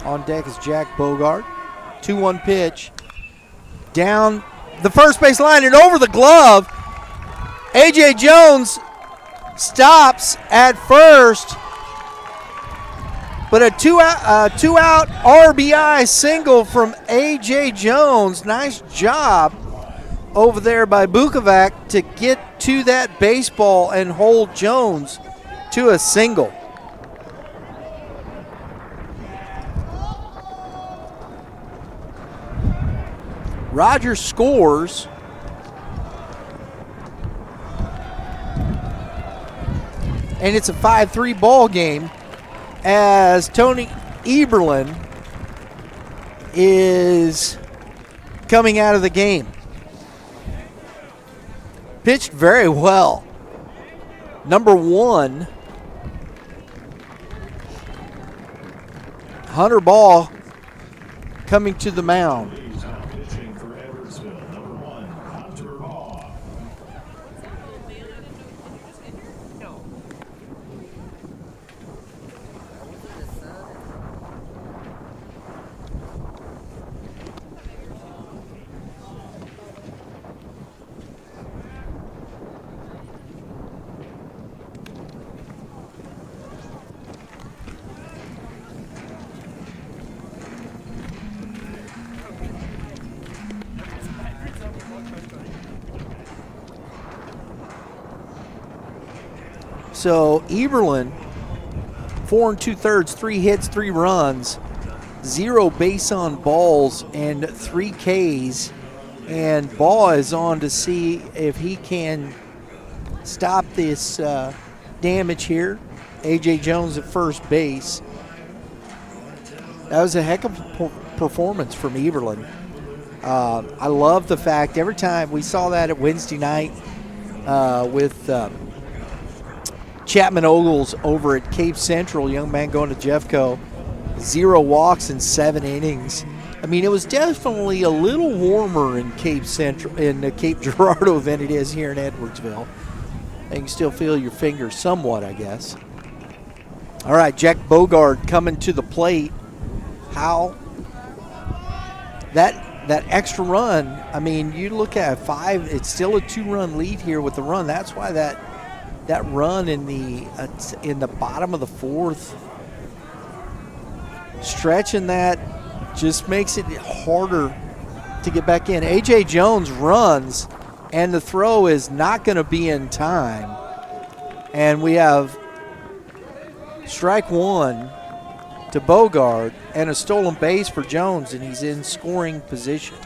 On deck is Jack Bogart. 2-1 pitch. Down the first base line and over the glove. A.J. Jones stops at first. But a two-out RBI single from A.J. Jones. Nice job over there by Bukovac to get to that baseball and hold Jones to a single. Rogers scores. And it's a 5-3 ball game as Tony Eberlin is coming out of the game. Pitched very well. Number 1, Hunter Ball coming to the mound. He's now pitching for Edwardsville. Number 1, Hunter Ball. So Eberlin, 4 2/3, 3 hits, 3 runs, 0 base on balls, and 3 Ks. And Ball is on to see if he can stop this damage here. A.J. Jones at first base. That was a heck of a performance from Eberlin. I love the fact every time we saw that at Wednesday night with Chapman Ogles over at Cape Central, young man going to Jeffco, 0 walks in 7 innings. I mean, it was definitely a little warmer in Cape Central, in Cape Girardeau than it is here in Edwardsville. You can still feel your fingers somewhat, I guess. All right, Jack Bogart coming to the plate. How that extra run, I mean, you look at 5, it's still a 2-run lead here with the run. That's why that run in the bottom of the 4th, stretching that just makes it harder to get back in. A.J. Jones runs, and the throw is not going to be in time. And we have strike 1 to Bogart and a stolen base for Jones, and he's in scoring position.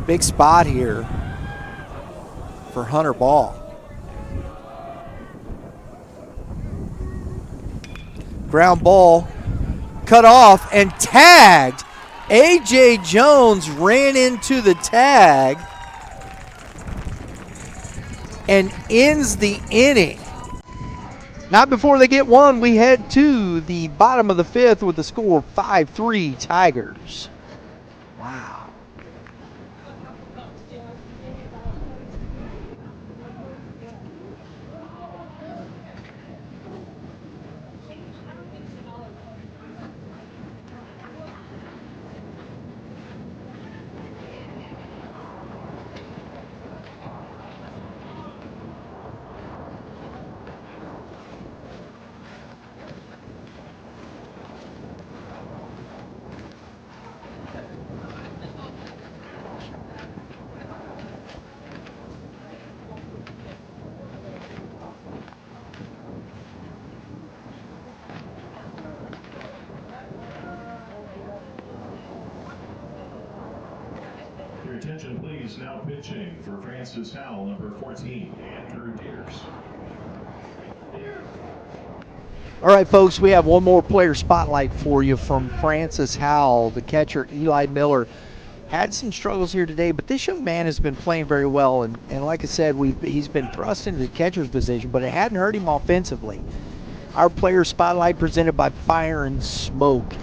Big spot here for Hunter Ball. Ground ball cut off and tagged. A.J. Jones ran into the tag and ends the inning. Not before they get one. We head to the bottom of the 5th with the score 5-3 Tigers. Wow. attention, please. Now pitching for Francis Howell, number 14, Andrew Deers. All right, folks, we have one more player spotlight for you from Francis Howell. The catcher, Eli Miller, had some struggles here today, but this young man has been playing very well. And like I said, he's been thrust into the catcher's position, but it hadn't hurt him offensively. Our player spotlight presented by Fire and Smoke.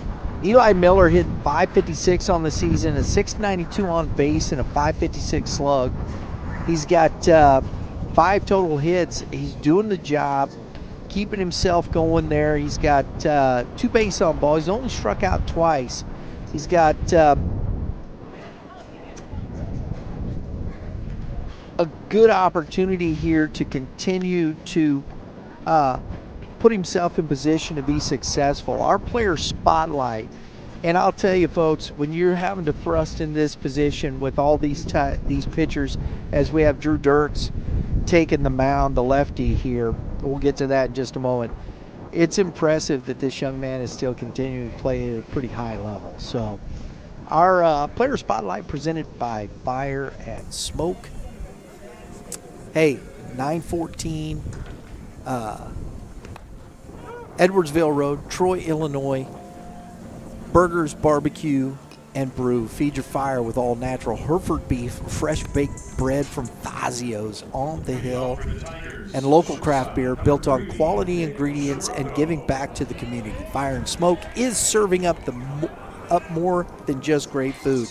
Eli Miller hit .556 on the season, a .692 on base, and a .556 slug. He's got 5 total hits. He's doing the job, keeping himself going there. He's got 2 base on balls. He's only struck out twice. He's got a good opportunity here to continue to put himself in position to be successful. Our player spotlight, and I'll tell you folks, when you're having to thrust in this position with all these pitchers, as we have Drew Dirks taking the mound, the lefty here, we'll get to that in just a moment. It's impressive that this young man is still continuing to play at a pretty high level. So our player spotlight presented by Fire and Smoke. Hey, 914 Edwardsville Road, Troy, Illinois. Burgers, barbecue, and brew. Feed your fire with all natural Hereford beef, fresh baked bread from Fazio's on the hill, and local craft beer built on quality ingredients and giving back to the community. Fire and Smoke is serving up more than just great food.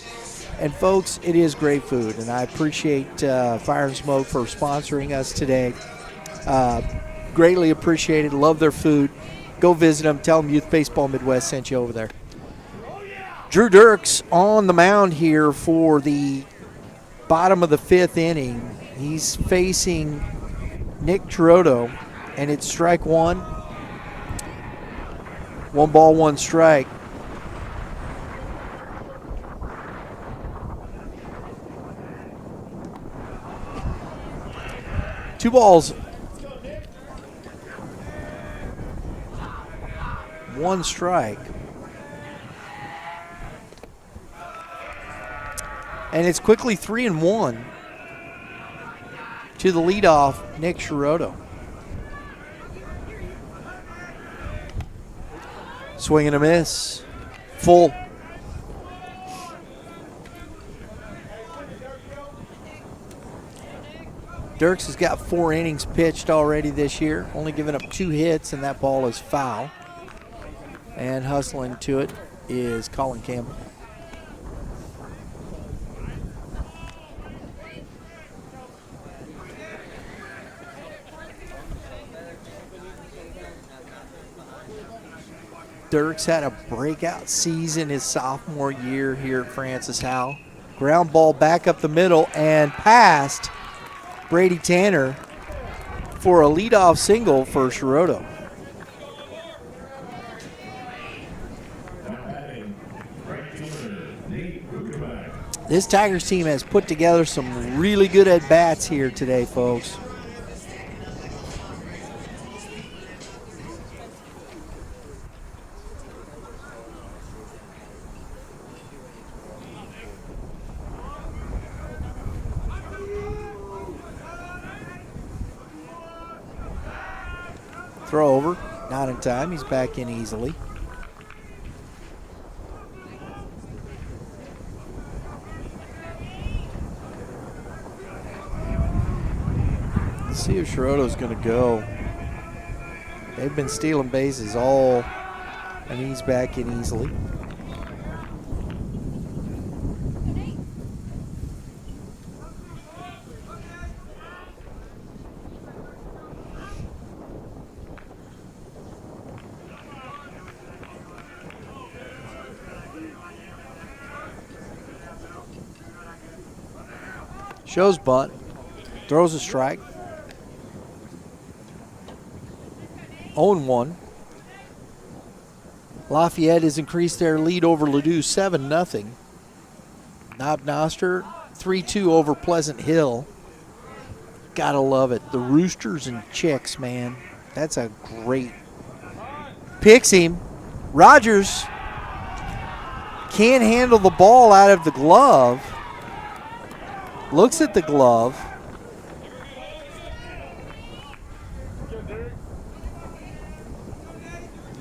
And folks, it is great food, and I appreciate Fire and Smoke for sponsoring us today. Greatly appreciated. Love their food. Go visit them. Tell them Youth Baseball Midwest sent you over there. Drew Dirks on the mound here for the bottom of the 5th inning. He's facing Nick Trotto, and it's strike 1. 1 ball, 1 strike. Two balls, 1 strike. And it's quickly 3-1 to the leadoff, Nick Trotto. Swing and a miss. Full. Dirks has got 4 innings pitched already this year, only giving up 2 hits, and that ball is foul. And hustling to it is Colin Campbell. Dirks had a breakout season his sophomore year here at Francis Howell. Ground ball back up the middle and past Brady Tanner for a leadoff single for Trotto. This Tigers team has put together some really good at-bats here today, folks. Throw over, not in time. He's back in easily. Let's see if Trotto's going to go. They've been stealing bases all, and he's back in easily. Shows bunt, throws a strike. 0-1. Lafayette has increased their lead over Ladue 7-0. Knob Noster 3-2 over Pleasant Hill. Gotta love it. The Roosters and Chicks, man. That's a great. Picks him. Rogers can't handle the ball out of the glove. Looks at the glove.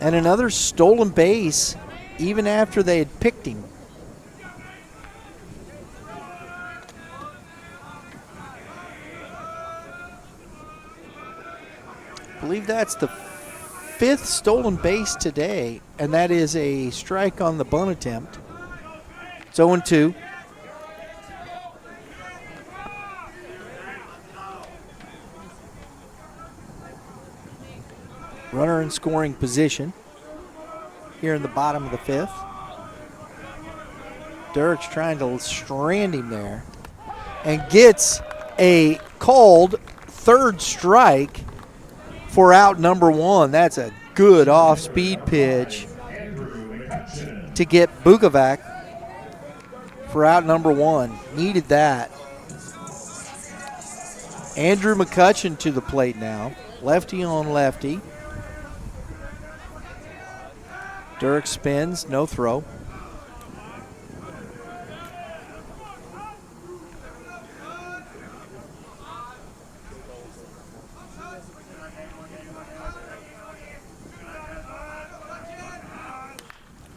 And another stolen base even after they had picked him. I believe that's the 5th stolen base today, and that is a strike on the bunt attempt. It's 0-2. Runner in scoring position here in the bottom of the 5th. Dirk's trying to strand him there and gets a called 3rd strike for out number 1. That's a good off-speed pitch to get Bukovac for out number 1. Needed that. Andrew McCutcheon to the plate now. Lefty on lefty. Dirk spins, no throw.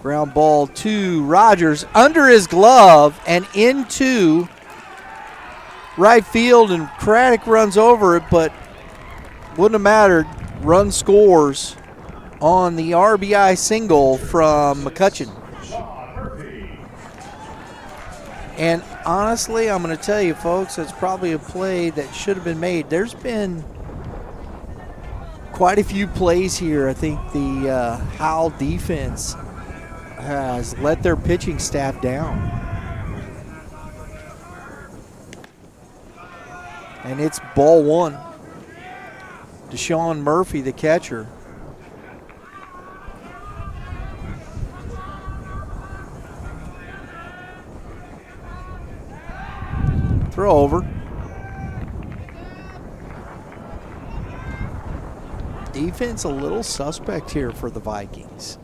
Ground ball to Rogers under his glove and into right field, and Craddock runs over it, but wouldn't have mattered. Run scores on the RBI single from McCutcheon. And honestly, I'm going to tell you, folks, it's probably a play that should have been made. There's been quite a few plays here. I think the Howell defense has let their pitching staff down. And it's ball 1. Deshaun Murphy, the catcher. Throw over. Defense a little suspect here for the Vikings.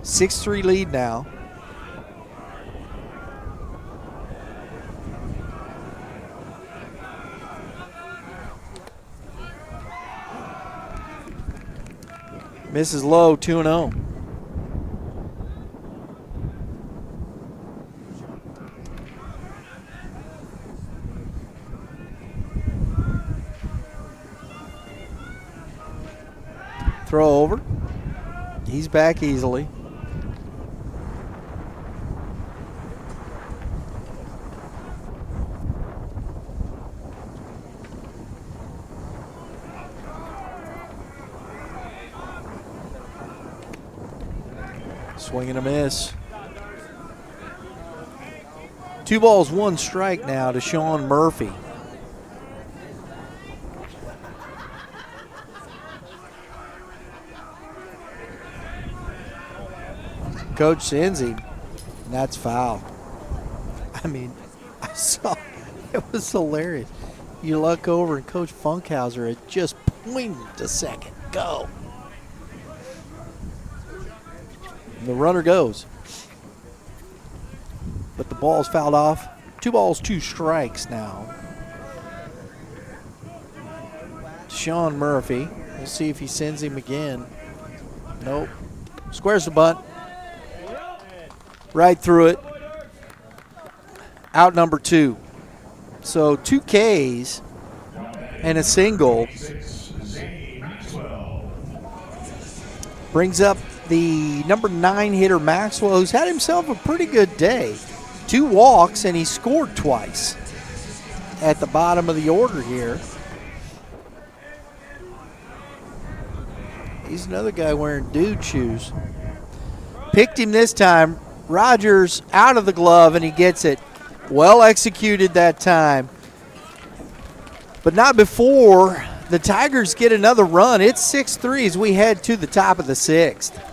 6-3 lead now. Misses low, 2-0. Throw over. He's back easily. Swing and a miss. 2 balls, 1 strike now to Sean Murphy. Coach sends him, and that's foul. I mean, I saw, it was hilarious. You look over and Coach Funkhouser had just pointed to second. Go. And the runner goes. But the ball's fouled off. 2 balls, 2 strikes now. Sean Murphy. We'll see if he sends him again. Nope. Squares the bunt. Right through it. Out number 2. So 2 Ks and a single. Brings up the number 9 hitter Maxwell, who's had himself a pretty good day. 2 walks, and he scored twice at the bottom of the order here. He's another guy wearing dude shoes. Picked him this time. Rogers out of the glove, and he gets it. Well executed that time. But not before the Tigers get another run. It's 6-3 as we head to the top of the 6th.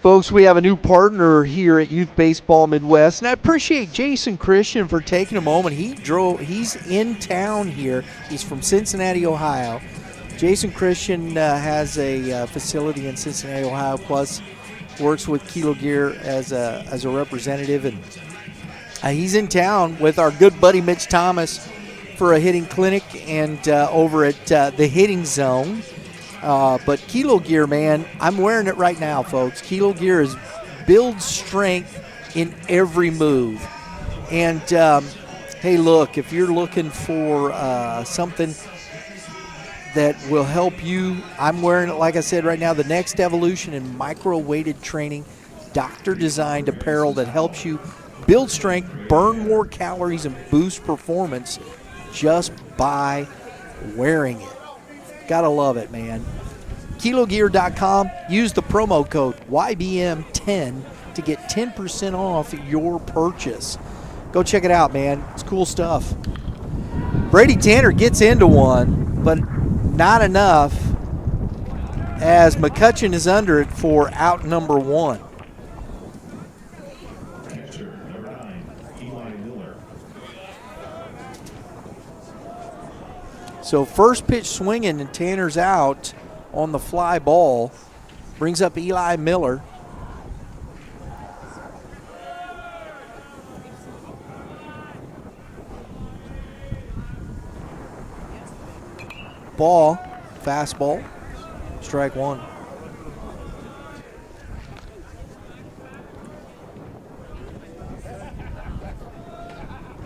Folks, we have a new partner here at Youth Baseball Midwest, and I appreciate Jason Christian for taking a moment. He's in town here. He's from Cincinnati, Ohio. Jason Christian has a facility in Cincinnati, Ohio, plus works with Kilo Gear as a representative, and he's in town with our good buddy Mitch Thomas for a hitting clinic and over at the Hitting Zone. But Kilo Gear, man, I'm wearing it right now, folks. Kilo Gear builds strength in every move. And, hey, look, if you're looking for something that will help you, I'm wearing it, like I said, right now, the next evolution in micro-weighted training, doctor-designed apparel that helps you build strength, burn more calories, and boost performance just by wearing it. Gotta love it, man. KiloGear.com. Use the promo code Y.B.M. 10 to get 10% off your purchase. Go check it out, man. It's cool stuff. Brady Tanner gets into one, but not enough, as McCutcheon is under it for out number 1. Catcher, number 9, Eli Miller. So first pitch swinging, and Tanner's out on the fly ball. Brings up Eli Miller. Ball, fastball, strike 1.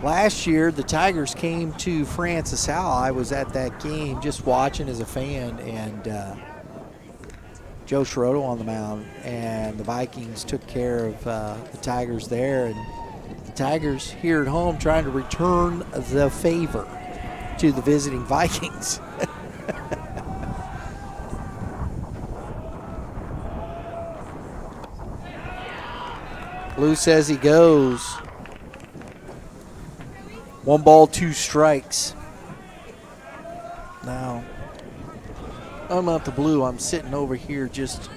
Last year, the Tigers came to Francis Howell. I was at that game just watching as a fan, and Joe Schroeder on the mound, and the Vikings took care of the Tigers there. And the Tigers here at home trying to return the favor to the visiting Vikings. Loose as he goes. 1 ball, 2 strikes. Now, I'm out the blue. I'm sitting over here just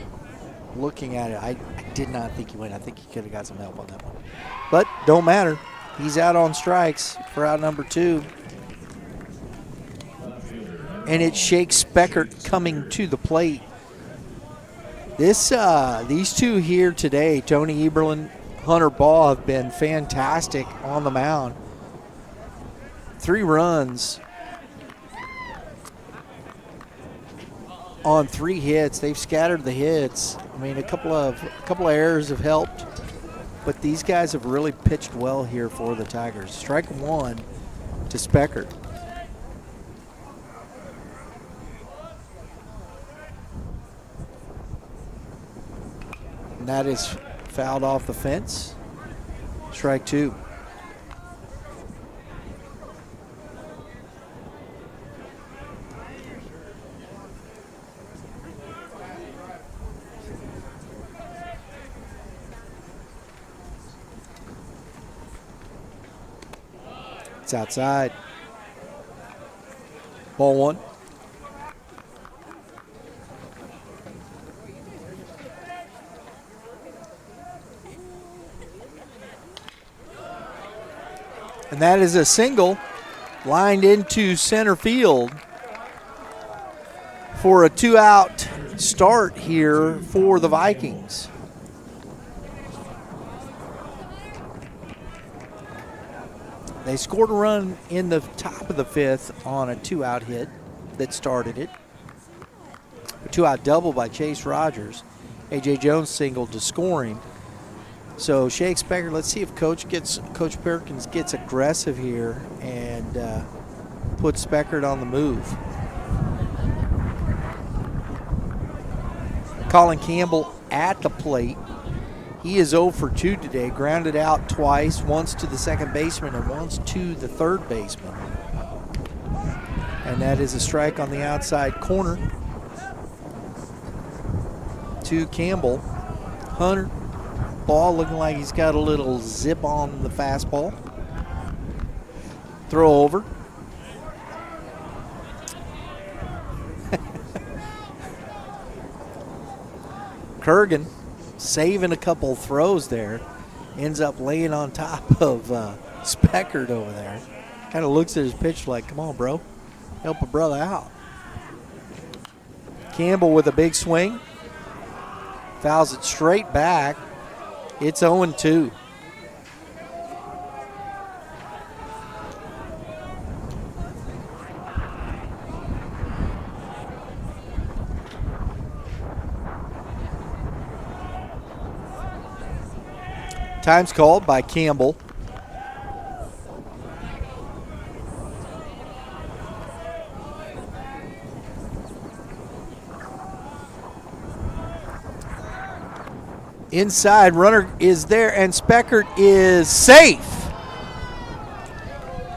looking at it. I did not think he went. I think he could have got some help on that one. But don't matter. He's out on strikes for out number 2. And it's Shake Speckert coming to the plate. These two here today, Tony Eberlin, Hunter Ball, have been fantastic on the mound. 3 runs on 3 hits. They've scattered the hits. I mean, a couple of errors have helped, but these guys have really pitched well here for the Tigers. Strike 1 to Speckert. And that is fouled off the fence. Strike 2. It's outside. Ball 1. And that is a single lined into center field for a 2-out start here for the Vikings. They scored a run in the top of the 5th on a 2-out hit that started it. A 2-out double by Chase Rogers. A.J. Jones singled to score him. So Shake Speckert, let's see if Coach Perkins gets aggressive here and puts Speckert on the move. Colin Campbell at the plate. He is 0 for 2 today, grounded out twice, once to the second baseman and once to the third baseman. And that is a strike on the outside corner to Campbell. Hunter Ball looking like he's got a little zip on the fastball. Throw over. Kurgan saving a couple throws there. Ends up laying on top of Speckert over there. Kind of looks at his pitch like, come on, bro. Help a brother out. Campbell with a big swing. Fouls it straight back. It's 0-2. Time's called by Campbell. Inside, runner is there, and Speckert is safe.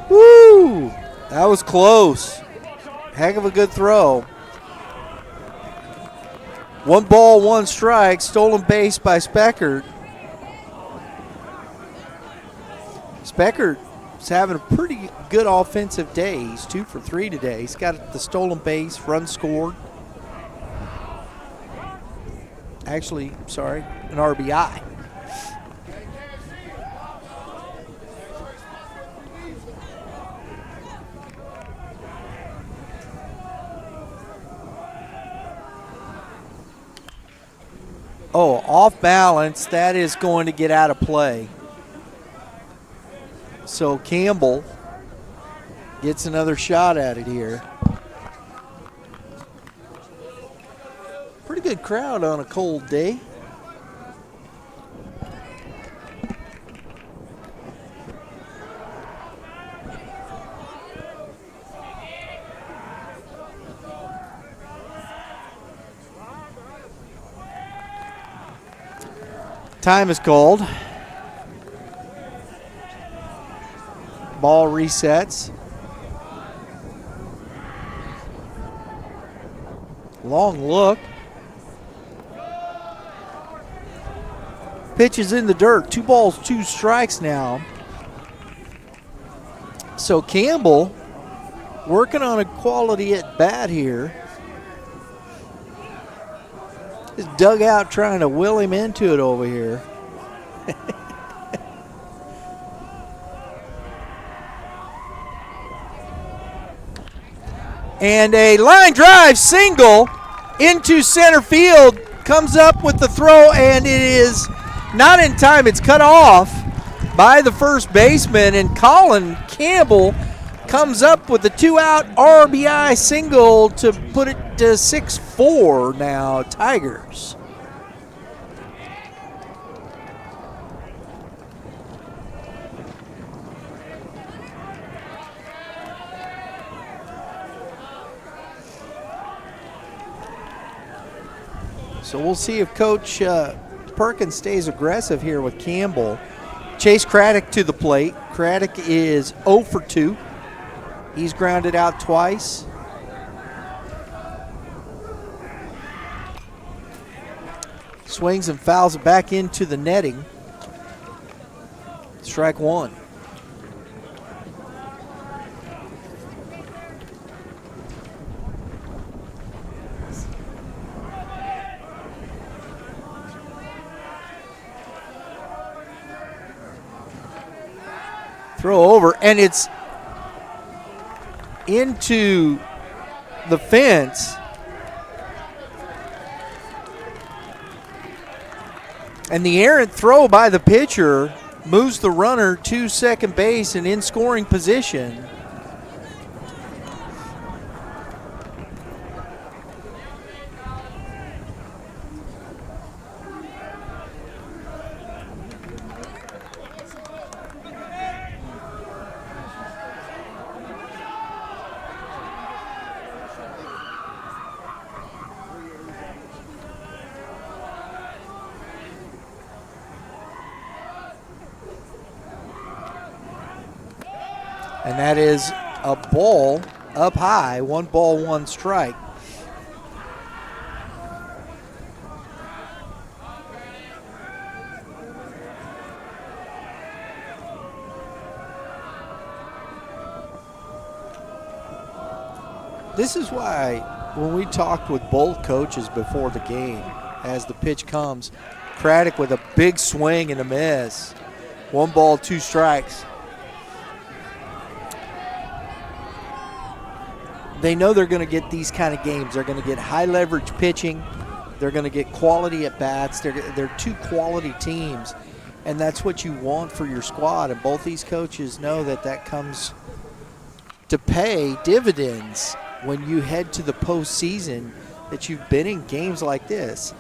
Woo! That was close. Heck of a good throw. 1 ball, 1 strike. Stolen base by Speckert. Speckert's having a pretty good offensive day. He's 2 for 3 today. He's got the stolen base, run scored. Actually, sorry, an RBI. Oh, off balance. That is going to get out of play. So Campbell gets another shot at it here. Pretty good crowd on a cold day. Time is called. Ball resets. Long look. Pitch is in the dirt. 2 balls, 2 strikes now. So Campbell working on a quality at bat here. His dugout trying to will him into it over here. And a line drive single into center field. Comes up with the throw, and it is not in time. It's cut off by the first baseman, and Colin Campbell comes up with a 2-out RBI single to put it to 6-4 now, Tigers. So we'll see if Coach Perkins stays aggressive here with Campbell. Chase Craddock to the plate. Craddock is 0 for 2. He's grounded out twice. Swings and fouls it back into the netting. Strike 1. Throw over, and it's into the fence. And the errant throw by the pitcher moves the runner to second base and in scoring position. And that is a ball up high, 1 ball, 1 strike. This is why when we talked with both coaches before the game, as the pitch comes, Craddock with a big swing and a miss. 1 ball, 2 strikes. They know they're going to get these kind of games. They're going to get high leverage pitching. They're going to get quality at bats. They're 2 quality teams, and that's what you want for your squad. And both these coaches know that comes to pay dividends when you head to the postseason, that you've been in games like this.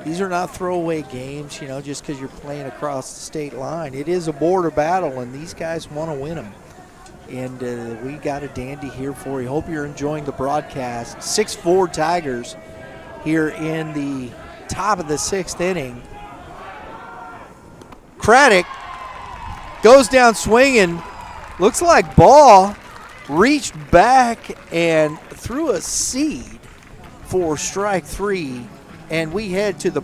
These are not throwaway games, just because you're playing across the state line. It is a border battle, and these guys want to win them. And we got a dandy here for you. Hope you're enjoying the broadcast. 6-4 Tigers here in the top of the 6th inning. Craddock goes down swinging. Looks like ball. Reached back and threw a seed for strike 3. And we head to the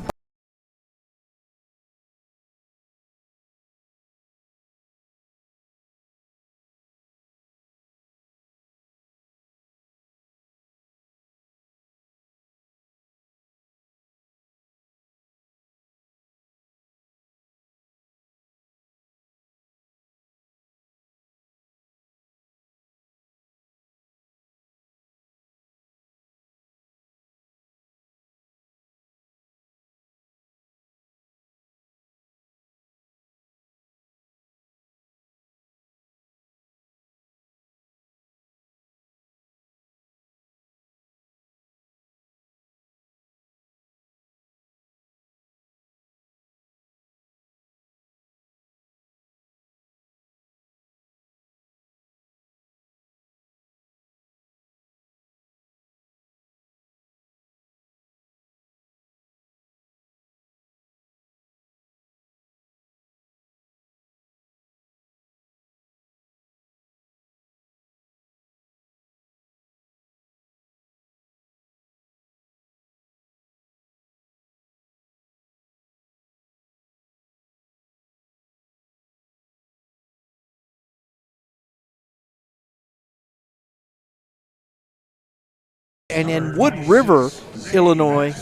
and in Wood River, Illinois,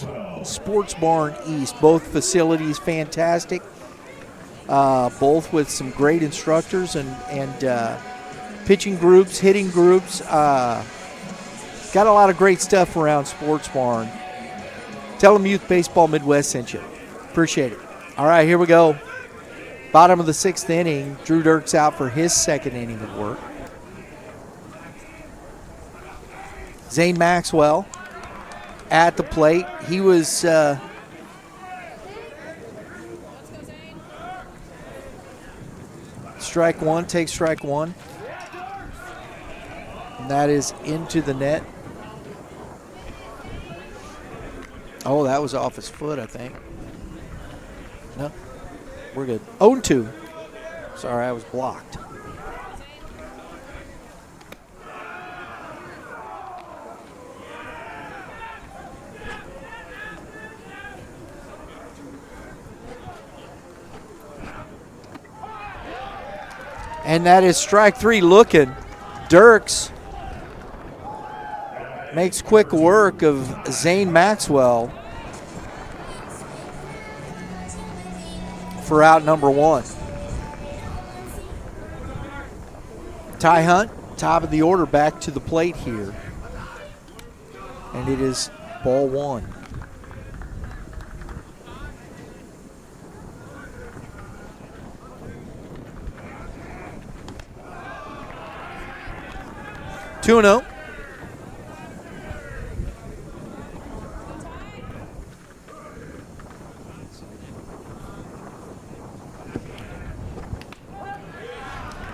Sports Barn East. Both facilities fantastic, both with some great instructors and pitching groups, hitting groups. Got a lot of great stuff around Sports Barn. Tell them Youth Baseball Midwest sent you. Appreciate it. All right, here we go. Bottom of the 6th inning. Drew Dirks out for his 2nd inning of work. Zane Maxwell at the plate. He was strike 1, take strike 1. And that is into the net. Oh, that was off his foot, I think. No, we're good. 0-2. Sorry, I was blocked. And that is strike 3 looking. Dirks makes quick work of Zane Maxwell for out number 1. Ty Hunt, top of the order, back to the plate here. And it is ball 1. Two 2-0.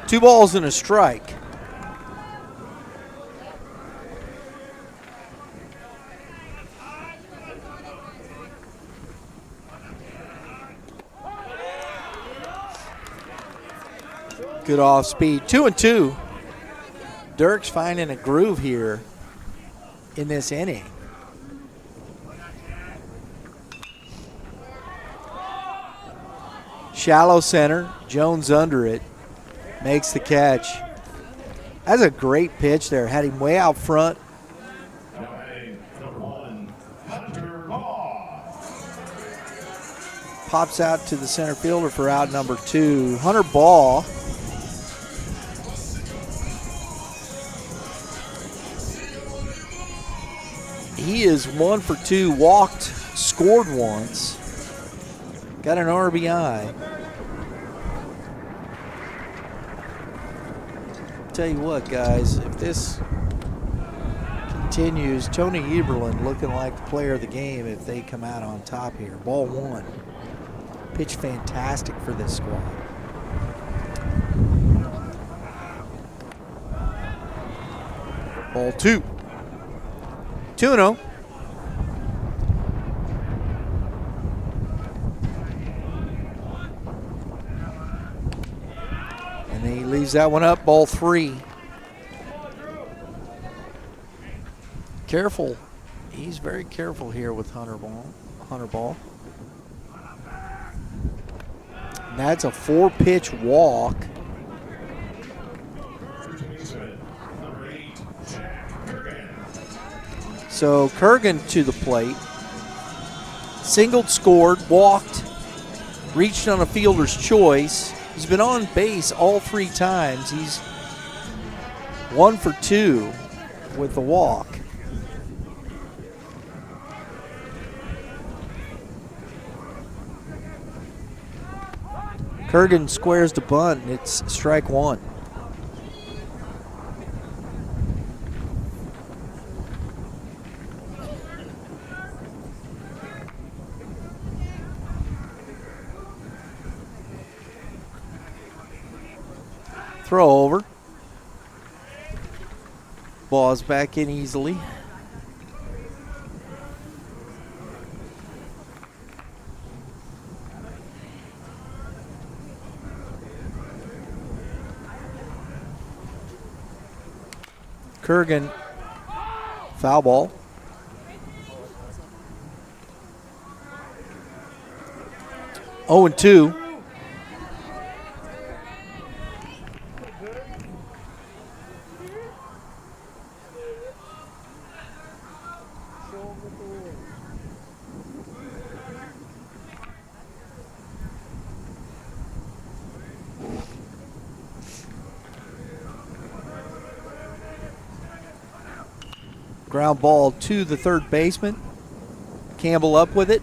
Two balls and a strike. Good off speed. 2-2. Dirks finding a groove here in this inning. Shallow center. Jones under it. Makes the catch. That's a great pitch there. Had him way out front. pops out to the center fielder for out number 2. Hunter Ball. He is 1 for 2, walked, scored once, got an RBI. Tell you what, guys, if this continues, Tony Eberlin looking like the player of the game if they come out on top here. Ball 1. Pitch fantastic for this squad. Ball 2. 2-0. And he leaves that one up. Ball 3. Careful. He's very careful here with Hunter Ball. And that's a 4-pitch walk. So Kurgan to the plate. Singled, scored, walked, reached on a fielder's choice. He's been on base all 3 times. He's 1 for 2 with the walk. Kurgan squares the bunt, and it's strike 1. Throw over. Ball's back in easily. Kurgan, foul ball. Oh and 2. Ground ball to the third baseman. Campbell up with it.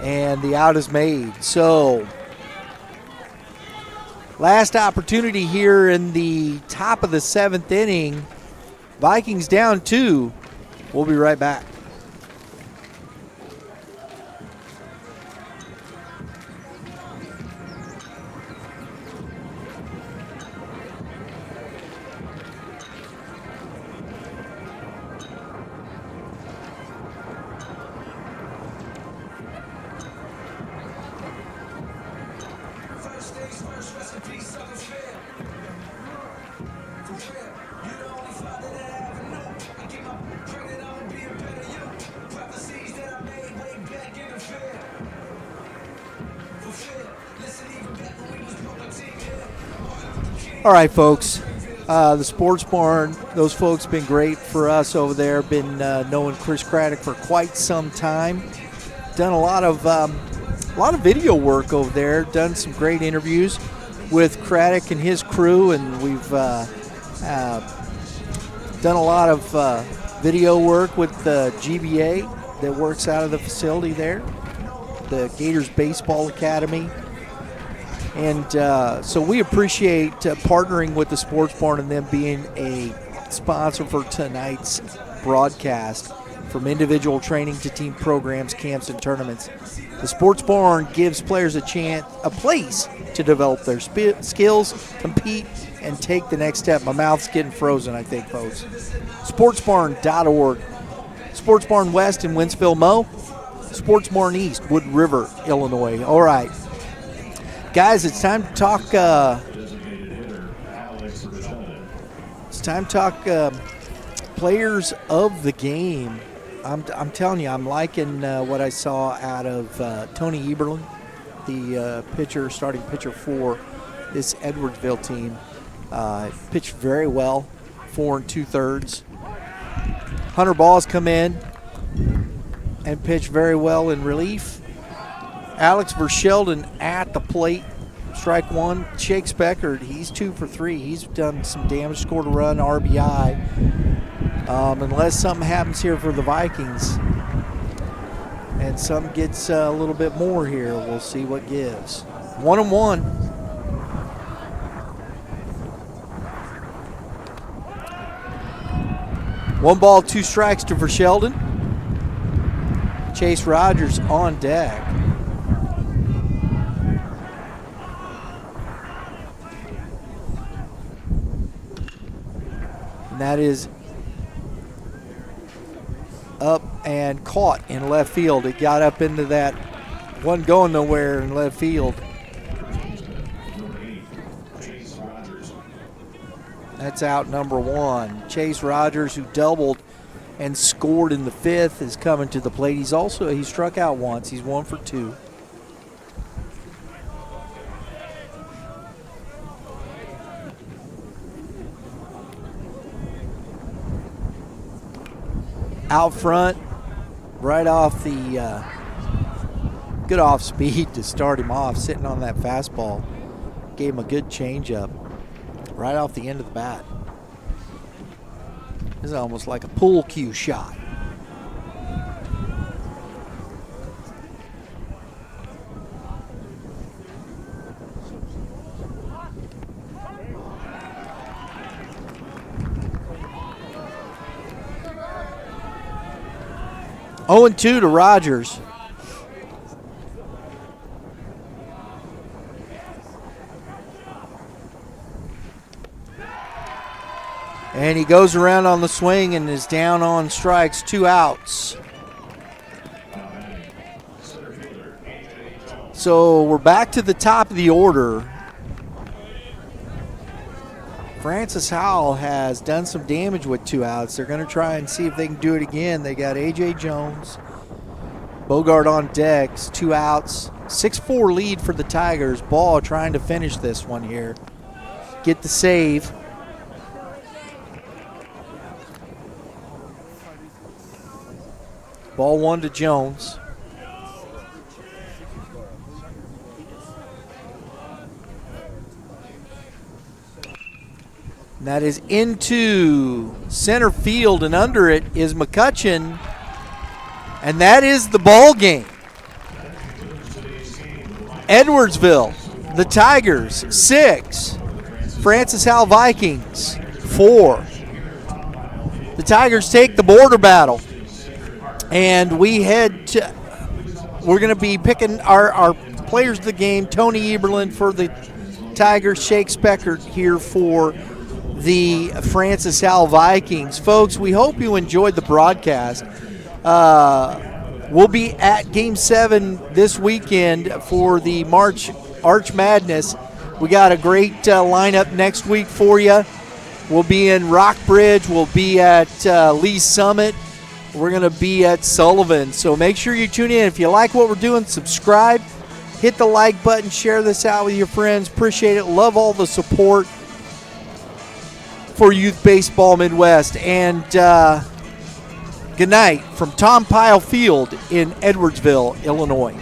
And the out is made. So, last opportunity here in the top of the 7th inning. Vikings down 2. We'll be right back. All right, folks. The Sports Barn, those folks have been great for us over there. Been knowing Chris Craddock for quite some time. Done a lot of video work over there. Done some great interviews with Craddock and his crew, and we've done a lot of video work with the GBA that works out of the facility there, the Gators Baseball Academy. And so we appreciate partnering with the Sports Barn and them being a sponsor for tonight's broadcast. From individual training to team programs, camps, and tournaments, the Sports Barn gives players a place to develop their skills, compete, and take the next step. My mouth's getting frozen, I think, folks. SportsBarn.org. Sports Barn West in Wentzville, Mo. Sports Barn East, Wood River, Illinois. All right. Guys, it's time to talk. Players of the game. I'm telling you, I'm liking what I saw out of Tony Eberlin, the starting pitcher for this Edwardsville team. Pitched very well, 4 2/3. Hunter Ball's come in and pitched very well in relief. Alex Verschelden at the plate. Strike one. Shake Speckard, he's 2 for 3. He's done some damage, scored a run, RBI. Unless something happens here for the Vikings and some gets a little bit more here, we'll see what gives. 1-1. One ball, 2 strikes to Verschelden. Chase Rogers on deck. And that is up and caught in left field. It got up into that, wasn't going nowhere in left field. That's out number 1. Chase Rogers, who doubled and scored in the 5th, is coming to the plate. He struck out once. He's 1 for 2. Out front, right off the good off speed to start him off, sitting on that fastball. Gave him a good changeup right off the end of the bat. This is almost like a pool cue shot. Oh, 0-2 to Rogers. And he goes around on the swing and is down on strikes, 2 outs. So we're back to the top of the order. Francis Howell has done some damage with 2 outs. They're going to try and see if they can do it again. They got A.J. Jones, Bogart on decks, 2 outs. 6-4 lead for the Tigers. Ball trying to finish this one here. Get the save. Ball 1 to Jones. And that is into center field, and under it is McCutcheon. And that is the ball game. Edwardsville, the Tigers, 6. Francis Howell Vikings, 4. The Tigers take the border battle. And we're going to be picking our players of the game. Tony Eberlin for the Tigers, Shake Speckard here for the Francis Howell Vikings. Folks, we hope you enjoyed the broadcast. We'll be at Game 7 this weekend for the March Arch Madness. We got a great lineup next week for you. We'll be in Rockbridge. We'll be at Lee Summit. We're going to be at Sullivan. So make sure you tune in. If you like what we're doing, subscribe. Hit the like button. Share this out with your friends. Appreciate it. Love all the support for Youth Baseball Midwest. And good night from Tom Pyle Field in Edwardsville, Illinois.